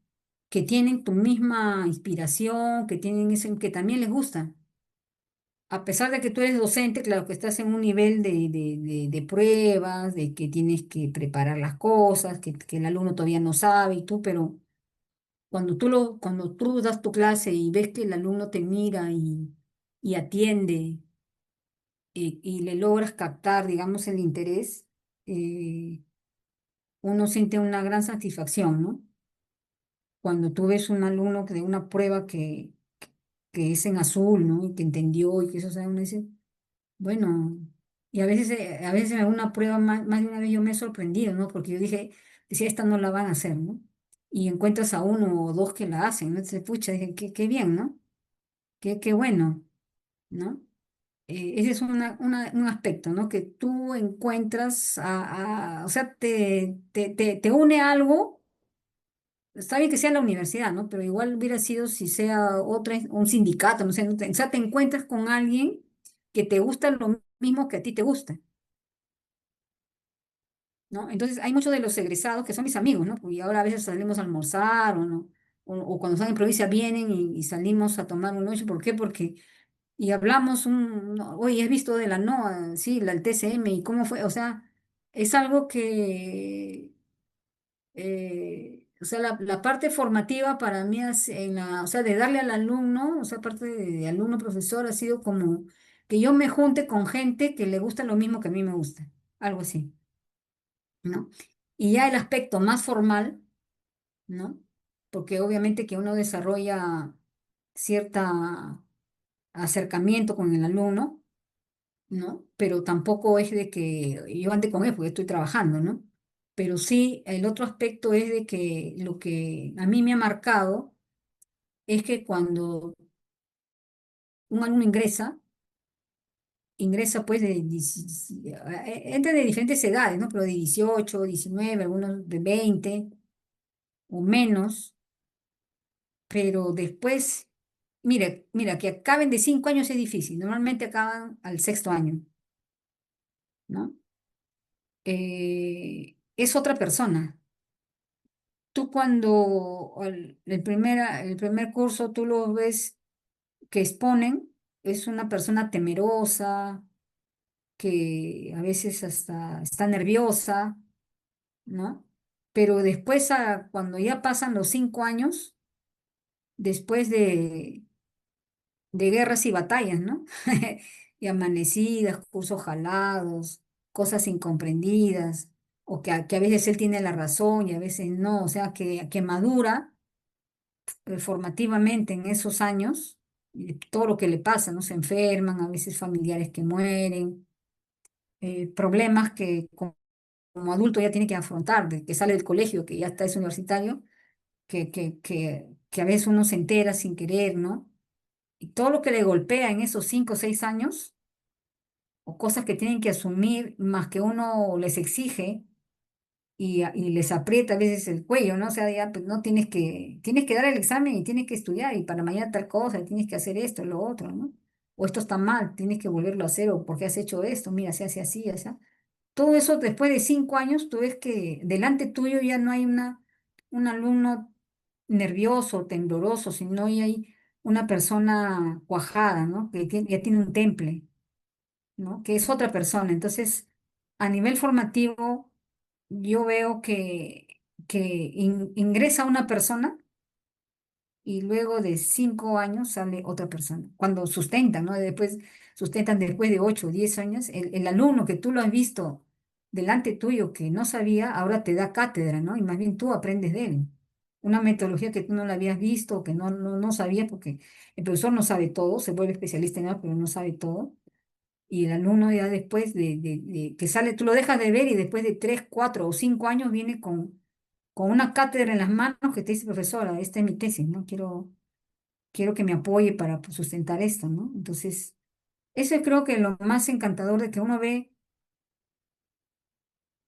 que tienen tu misma inspiración, que tienen eso, que también les gusta. A pesar de que tú eres docente, claro que estás en un nivel de pruebas, de que tienes que preparar las cosas, que el alumno todavía no sabe y tú, pero cuando tú das tu clase y ves que el alumno te mira y atiende y le logras captar, digamos, el interés, eh, uno siente una gran satisfacción, ¿no? Cuando tú ves un alumno que de una prueba que es en azul, ¿no? Y que entendió y que eso, o sea, uno dice, bueno, y a veces en alguna prueba más de una vez yo me he sorprendido, ¿no? Porque yo decía, esta no la van a hacer, ¿no? Y encuentras a uno o dos que la hacen, ¿no? Entonces, pucha, dije, qué bien, ¿no? Qué bueno, ¿no? Ese es un aspecto, ¿no? Que tú encuentras, o sea, te une algo. Está bien que sea la universidad, ¿no? Pero igual hubiera sido si sea un sindicato, no sé, o sea, te encuentras con alguien que te gusta lo mismo que a ti te gusta, ¿no? Entonces, hay muchos de los egresados que son mis amigos, ¿no? Y ahora a veces salimos a almorzar o no, o cuando están en provincia vienen y salimos a tomar un lunch. ¿Por qué? Porque y hablamos no, oye, ¿has visto de la NOAA? Sí, el TCM y cómo fue, o sea, es algo que, o sea, la parte formativa para mí, o sea, de darle al alumno, o sea, parte de alumno profesor, ha sido como que yo me junte con gente que le gusta lo mismo que a mí me gusta, algo así, ¿no? Y ya el aspecto más formal, ¿no? Porque obviamente que uno desarrolla cierta acercamiento con el alumno, ¿no? Pero tampoco es de que yo ande con él porque estoy trabajando, ¿no? Pero sí, el otro aspecto es de que lo que a mí me ha marcado es que cuando un alumno ingresa pues entre de diferentes edades, ¿no? Pero de 18, 19, algunos de 20 o menos, pero después, mira, que acaben de 5 años es difícil, normalmente acaban al sexto año, ¿no? Es otra persona. Tú cuando el primer curso tú lo ves que exponen, es una persona temerosa, que a veces hasta está nerviosa, ¿no? Pero después, cuando ya pasan los 5 años, después de guerras y batallas, ¿no? Y amanecidas, cursos jalados, cosas incomprendidas, o que a veces él tiene la razón y a veces no, o sea, que madura formativamente en esos años, y todo lo que le pasa, ¿no? Se enferman, a veces familiares que mueren, problemas que como adulto ya tiene que afrontar, de que sale del colegio, que ya está es universitario, que a veces uno se entera sin querer, ¿no? Y todo lo que le golpea en esos 5 o 6 años, o cosas que tienen que asumir, más que uno les exige y les aprieta a veces el cuello, ¿no? O sea, ya pues no tienes que dar el examen y tienes que estudiar y para mañana tal cosa, y tienes que hacer esto, lo otro, ¿no? O esto está mal, tienes que volverlo a hacer, o porque has hecho esto, mira, se hace así, así. Todo eso después de 5 años, tú ves que delante tuyo ya no hay un alumno nervioso, tembloroso, sino ya hay una persona cuajada, ¿no? Que ya tiene un temple, ¿no? Que es otra persona. Entonces, a nivel formativo, yo veo que ingresa una persona y luego de 5 años sale otra persona. Cuando sustentan, ¿no? Después, sustentan después de 8 o 10 años, el alumno que tú lo has visto delante tuyo que no sabía, ahora te da cátedra, ¿no? Y más bien tú aprendes de él. Una metodología que tú no la habías visto, que no sabías, porque el profesor no sabe todo, se vuelve especialista en algo, pero no sabe todo. Y el alumno ya después de que sale, tú lo dejas de ver y después de 3, 4 o 5 años viene con una cátedra en las manos que te dice, profesora, esta es mi tesis, ¿no? Quiero que me apoye para pues, sustentar esto, ¿no? Entonces, eso es creo que lo más encantador de que uno ve,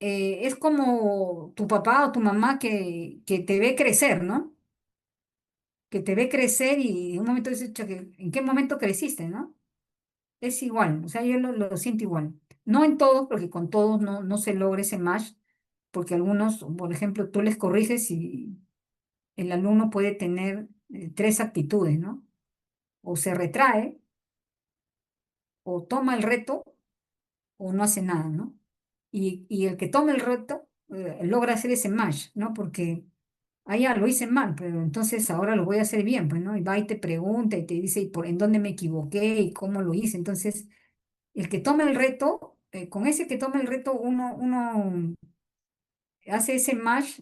es como tu papá o tu mamá que te ve crecer, ¿no? Que te ve crecer y en un momento dices, "Cha, ¿en qué momento creciste, no? Es igual, o sea, yo lo siento igual. No en todos, porque con todos no se logra ese match, porque algunos, por ejemplo, tú les corriges y el alumno puede tener tres actitudes, ¿no? O se retrae, o toma el reto, o no hace nada, ¿no? Y el que toma el reto logra hacer ese match, ¿no? Porque ya lo hice mal, pero entonces ahora lo voy a hacer bien, pues, ¿no? Y va y te pregunta y te dice, en dónde me equivoqué y cómo lo hice? Entonces, el que toma el reto, con ese que toma el reto, uno hace ese match.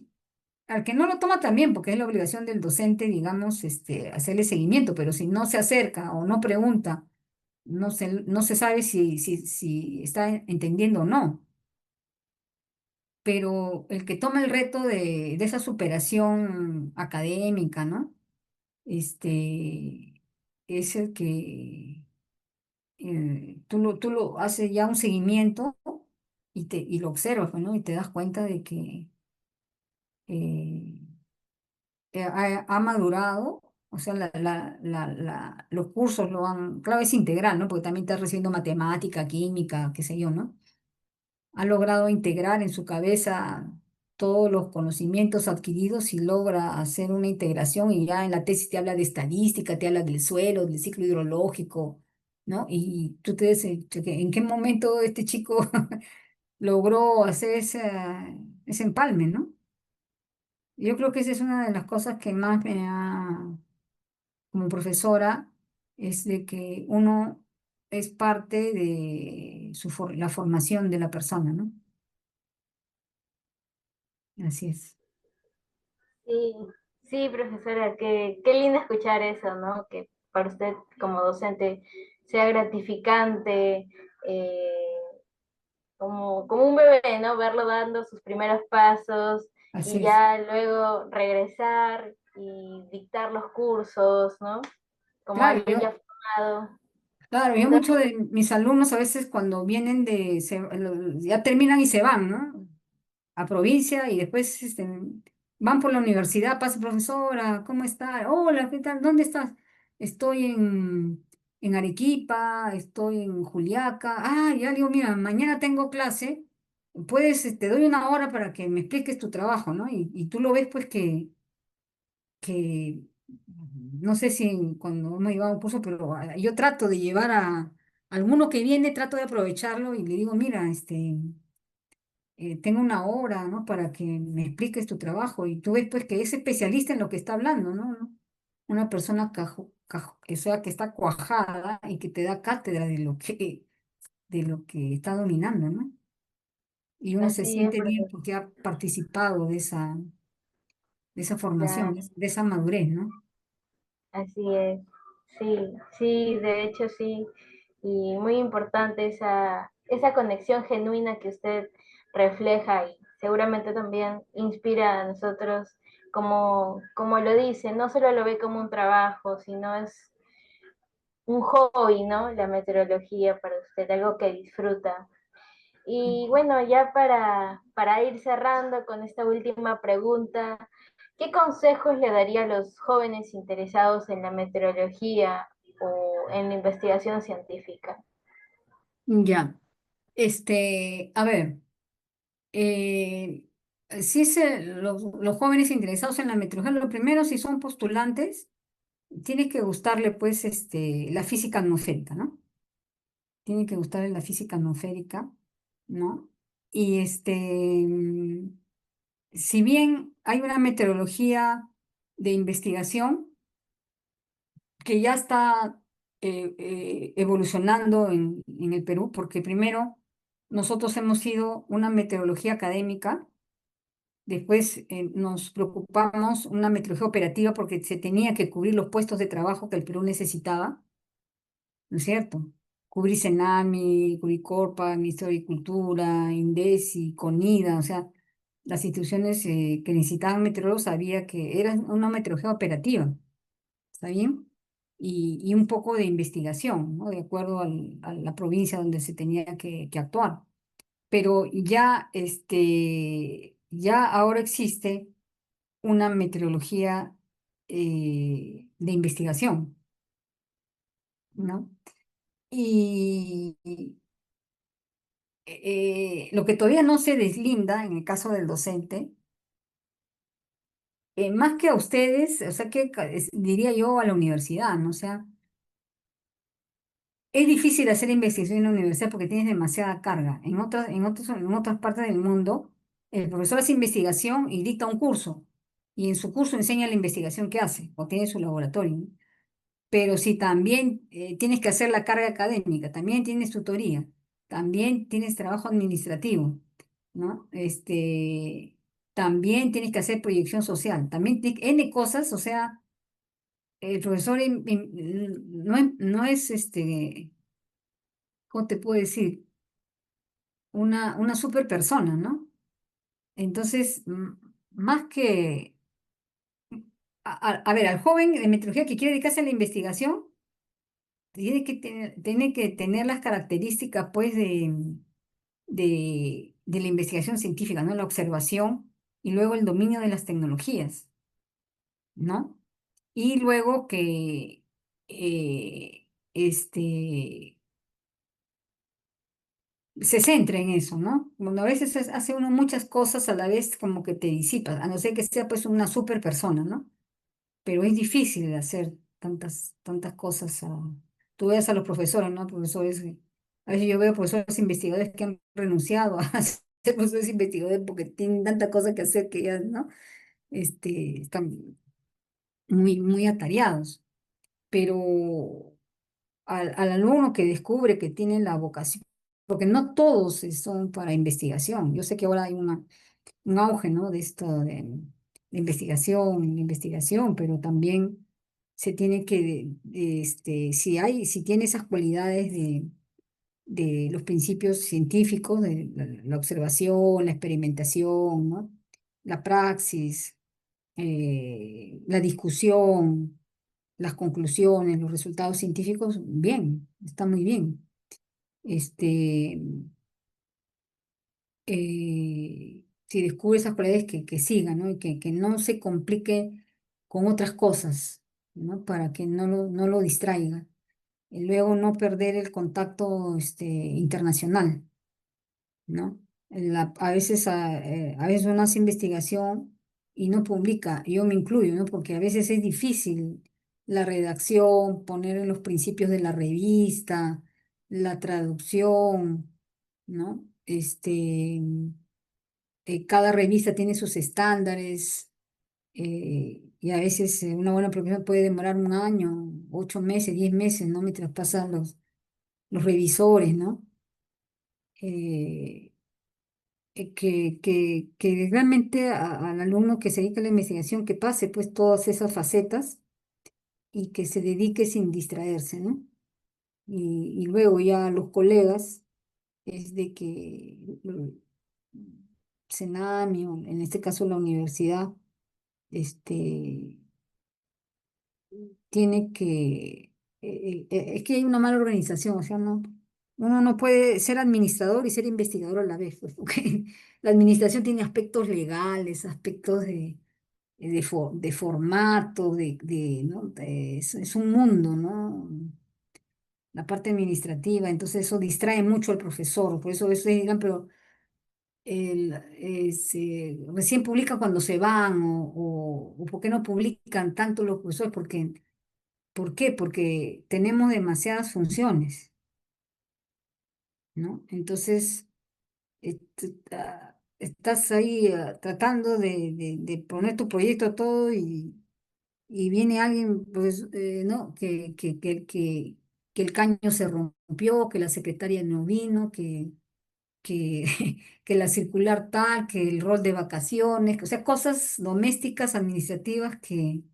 Al que no lo toma también, porque es la obligación del docente, digamos, hacerle seguimiento, pero si no se acerca o no pregunta, no se sabe si está entendiendo o no. Pero el que toma el reto de esa superación académica, ¿no? Es el que tú lo haces ya un seguimiento y lo observas, ¿no? Y te das cuenta de que eh, ha madurado, o sea, los cursos lo han, claro, es integral, ¿no? Porque también estás recibiendo matemática, química, qué sé yo, ¿no? Ha logrado integrar en su cabeza todos los conocimientos adquiridos y logra hacer una integración y ya en la tesis te habla de estadística, te habla del suelo, del ciclo hidrológico, ¿no? Y tú te dices, ¿en qué momento este chico logró hacer ese empalme, ¿no? Yo creo que esa es una de las cosas que más me ha, como profesora, es de que uno es parte de la formación de la persona, ¿no? Así es. Sí, sí, profesora, qué lindo escuchar eso, ¿no? Que para usted como docente sea gratificante, como un bebé, ¿no? Verlo dando sus primeros pasos Así y es. ya luego regresar y dictar los cursos, ¿no? Como Claro, alguien ya formado. yo Entonces, muchos de mis alumnos a veces cuando vienen ya terminan y se van, ¿no? A provincia y después van por la universidad, pasa profesora, ¿cómo está? Hola, ¿qué tal? ¿Dónde estás? Estoy en Arequipa, estoy en Juliaca. Ah, ya digo, mira, mañana tengo clase, te doy una hora para que me expliques tu trabajo, ¿no? Y tú lo ves pues que no sé si cuando hemos llevado un curso, pero yo trato de llevar a alguno que viene, trato de aprovecharlo y le digo, mira, tengo una hora, ¿no? Para que me expliques tu trabajo y tú ves pues que es especialista en lo que está hablando, ¿no? ¿No? Una persona que sea que está cuajada y que te da cátedra de lo que está dominando, ¿no? Y uno se así es, siente bien porque ha participado de esa formación, profesora, de esa madurez, ¿no? así es. Sí, sí, de hecho sí. Y muy importante esa conexión genuina que usted refleja y seguramente también inspira a nosotros, como lo dice, no solo lo ve como un trabajo, sino es un hobby, ¿no? La meteorología para usted, algo que disfruta. Y bueno, ya para ir cerrando con esta última pregunta, ¿qué consejos le daría a los jóvenes interesados en la meteorología o en la investigación científica? Ya, a ver, eh, si es los jóvenes interesados en la meteorología, lo primero, si son postulantes, tiene que gustarle, pues, la física atmosférica, ¿no? Tiene que gustarle la física atmosférica, ¿no? Y si bien hay una meteorología de investigación que ya está evolucionando en el Perú, porque primero nosotros hemos sido una meteorología académica. Después nos preocupamos una meteorología operativa porque se tenía que cubrir los puestos de trabajo que el Perú necesitaba, ¿no es cierto? Cubrir Senami, cubrir Corpa, Ministerio de Agricultura, INDECI, CONIDA, o sea, las instituciones que necesitaban meteorólogos sabía que era una meteorología operativa, ¿está bien? Y un poco de investigación, ¿no? De acuerdo a la provincia donde se tenía que actuar. Pero ya ahora existe una meteorología de investigación, ¿no? Y lo que todavía no se deslinda en el caso del docente, más que a ustedes, o sea, diría yo a la universidad, ¿no? O sea, es difícil hacer investigación en la universidad porque tienes demasiada carga. En otras partes del mundo, el profesor hace investigación y dicta un curso, y en su curso enseña la investigación que hace, o tiene su laboratorio, ¿no? Pero si también tienes que hacer la carga académica, también tienes tutoría, también tienes trabajo administrativo, ¿no? También tienes que hacer proyección social, también N cosas, o sea, el profesor no es, ¿cómo te puedo decir? Una super persona, ¿no? Entonces, más que, a ver, al joven de meteorología que quiere dedicarse a la investigación, tiene que tener las características, pues, de la investigación científica, ¿no? La observación y luego el dominio de las tecnologías, ¿no? Y luego que se centre en eso, ¿no? Bueno, a veces hace uno muchas cosas a la vez como que te disipas, a no ser que sea pues una super persona, ¿no? Pero es difícil hacer tantas cosas. Tú ves a los profesores, ¿no? Profesores, a veces yo veo profesores investigadores que han renunciado a ser profesores investigadores porque tienen tanta cosa que hacer que ya, ¿no? Están muy, muy atareados. Pero al alumno que descubre que tiene la vocación, porque no todos son para investigación. Yo sé que ahora hay un auge, ¿no? De esto de investigación, pero también se tiene que, si tiene esas cualidades de los principios científicos, de la observación, la experimentación, ¿no? La praxis, la discusión, las conclusiones, los resultados científicos, bien, está muy bien. Este, si descubre esas cualidades que siga, ¿no? Y que no se complique con otras cosas, ¿no? Para que no lo distraiga. Y luego no perder el contacto internacional, ¿no? A veces uno hace investigación y no publica, yo me incluyo, ¿no? Porque a veces es difícil la redacción, poner en los principios de la revista, la traducción, ¿no? Cada revista tiene sus estándares, y a veces una buena producción puede demorar un año, 8 meses, 10 meses, ¿no? Mientras pasan los revisores, ¿no? Eh, que realmente al alumno que se dedica a la investigación que pase pues todas esas facetas y que se dedique sin distraerse, ¿no? Y luego ya los colegas es de que Senami, o en este caso la universidad, este, tiene que, es que hay una mala organización, o sea, no, uno no puede ser administrador y ser investigador a la vez, pues, porque la administración tiene aspectos legales, aspectos de formato, ¿no? Es un mundo, ¿no? La parte administrativa, entonces eso distrae mucho al profesor, por eso a veces digan, pero recién publica cuando se van, o ¿por qué no publican tanto los profesores? ¿Por qué? Porque tenemos demasiadas funciones, ¿no? Entonces, estás ahí tratando de poner tu proyecto a todo y viene alguien, pues, ¿no? Que el caño se rompió, que la secretaria no vino, que, que la circular tal, que el rol de vacaciones, o sea, cosas domésticas, administrativas que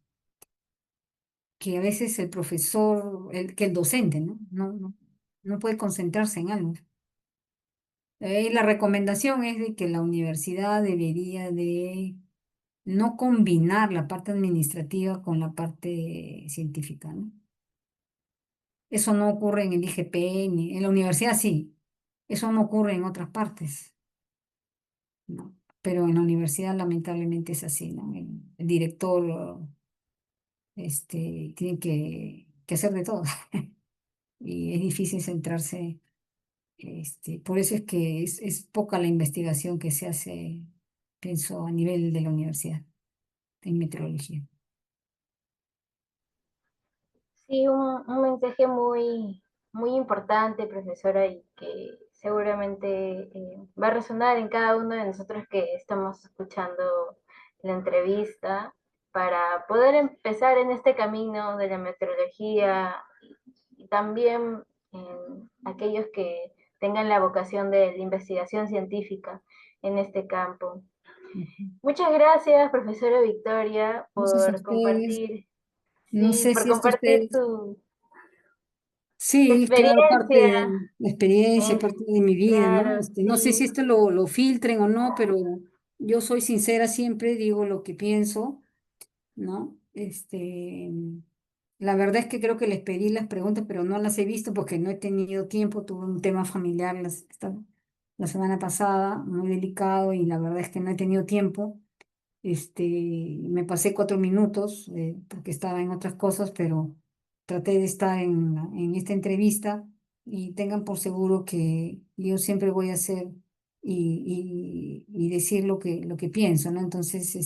a veces el profesor, que el docente, ¿no? No puede concentrarse en algo. La recomendación es de que la universidad debería de no combinar la parte administrativa con la parte científica, ¿no? Eso no ocurre en el IGP, ni en la universidad sí. Eso no ocurre en otras partes, ¿no? Pero en la universidad lamentablemente es así, ¿no? El director tiene que hacer de todo y es difícil centrarse. Por eso es que es poca la investigación que se hace, pienso, a nivel de la universidad en meteorología. Sí, un mensaje muy importante, profesora, y que seguramente va a resonar en cada uno de nosotros que estamos escuchando la entrevista para poder empezar en este camino de la meteorología y también aquellos que tengan la vocación de la investigación científica en este campo. Ujú. Muchas gracias, profesora Victoria, Entonces, por ustedes, compartir, no sí, sé por si esto compartir ustedes, tu sí, claro, parte experiencia. de la experiencia, parte de mi vida, ¿no? Claro, No sé si sí. esto lo filtren o no, pero yo soy sincera siempre, digo lo que pienso, ¿no? La verdad es que creo que les pedí las preguntas, pero no las he visto porque no he tenido tiempo. Tuve un tema familiar la semana pasada, muy delicado, y la verdad es que no he tenido tiempo. Me pasé 4 minutos porque estaba en otras cosas, pero traté de estar en esta entrevista y tengan por seguro que yo siempre voy a hacer y decir lo que pienso, ¿no? Entonces,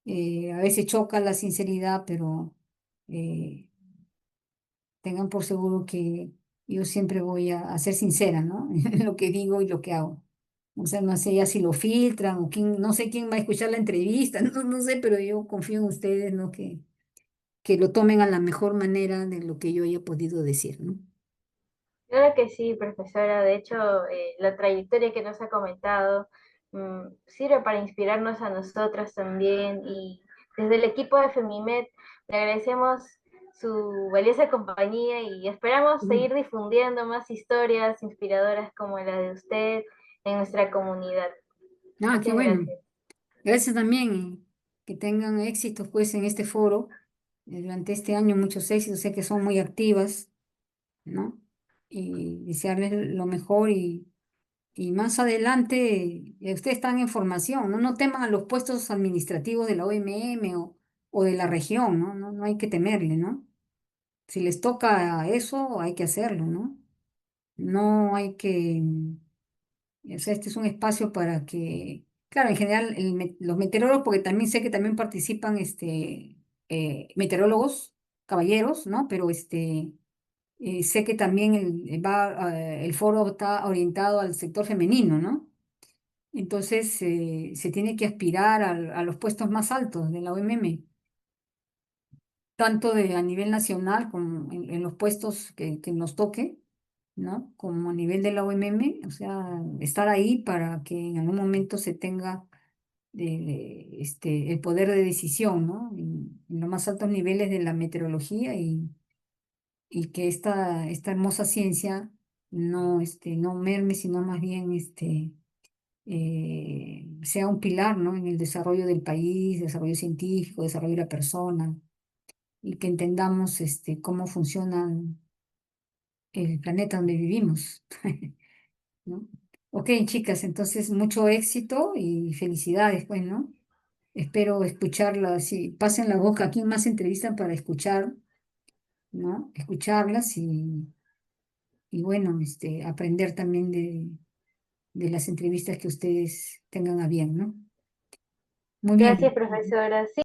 a veces choca la sinceridad, pero eh, tengan por seguro que yo siempre voy a ser sincera, ¿no? En lo que digo y lo que hago. O sea, no sé ya si lo filtran o quién, no sé quién va a escuchar la entrevista, no sé, pero yo confío en ustedes, ¿no? Que lo tomen a la mejor manera de lo que yo haya podido decir, ¿no? Claro que sí, profesora. De hecho, la trayectoria que nos ha comentado sirve para inspirarnos a nosotras también. Y desde el equipo de Femimed le agradecemos su valiosa compañía y esperamos Mm. seguir difundiendo más historias inspiradoras como la de usted en nuestra comunidad. Ah, qué Muchas bueno. gracias. Gracias también, que tengan éxitos pues en este foro. Durante este año muchos éxitos, sé que son muy activas, ¿no? Y desearles lo mejor y más adelante ustedes están en formación, ¿no? No teman a los puestos administrativos de la OMM o de la región, ¿no? No hay que temerle, ¿no? Si les toca eso, hay que hacerlo, ¿no? No hay que, o sea, este es un espacio para que, claro, en general los meteorólogos, porque también sé que también participan meteorólogos, caballeros, ¿no? Pero sé que también el foro está orientado al sector femenino, ¿no? Entonces, se tiene que aspirar a los puestos más altos de la OMM, tanto a nivel nacional como en los puestos que nos toque, ¿no? Como a nivel de la OMM, o sea, estar ahí para que en algún momento se tenga el poder de decisión, ¿no? En los más altos niveles de la meteorología y que esta hermosa ciencia no, no merme, sino más bien sea un pilar, ¿no? En el desarrollo del país, desarrollo científico, desarrollo de la persona, y que entendamos cómo funciona el planeta donde vivimos, ¿no? Ok, chicas, entonces mucho éxito y felicidades, pues, ¿no? Espero escucharlas, y pasen la boca, aquí más entrevistas para escuchar, ¿no? Escucharlas y bueno, aprender también de las entrevistas que ustedes tengan a bien, ¿no? Muy bien. Gracias, profesora. Sí,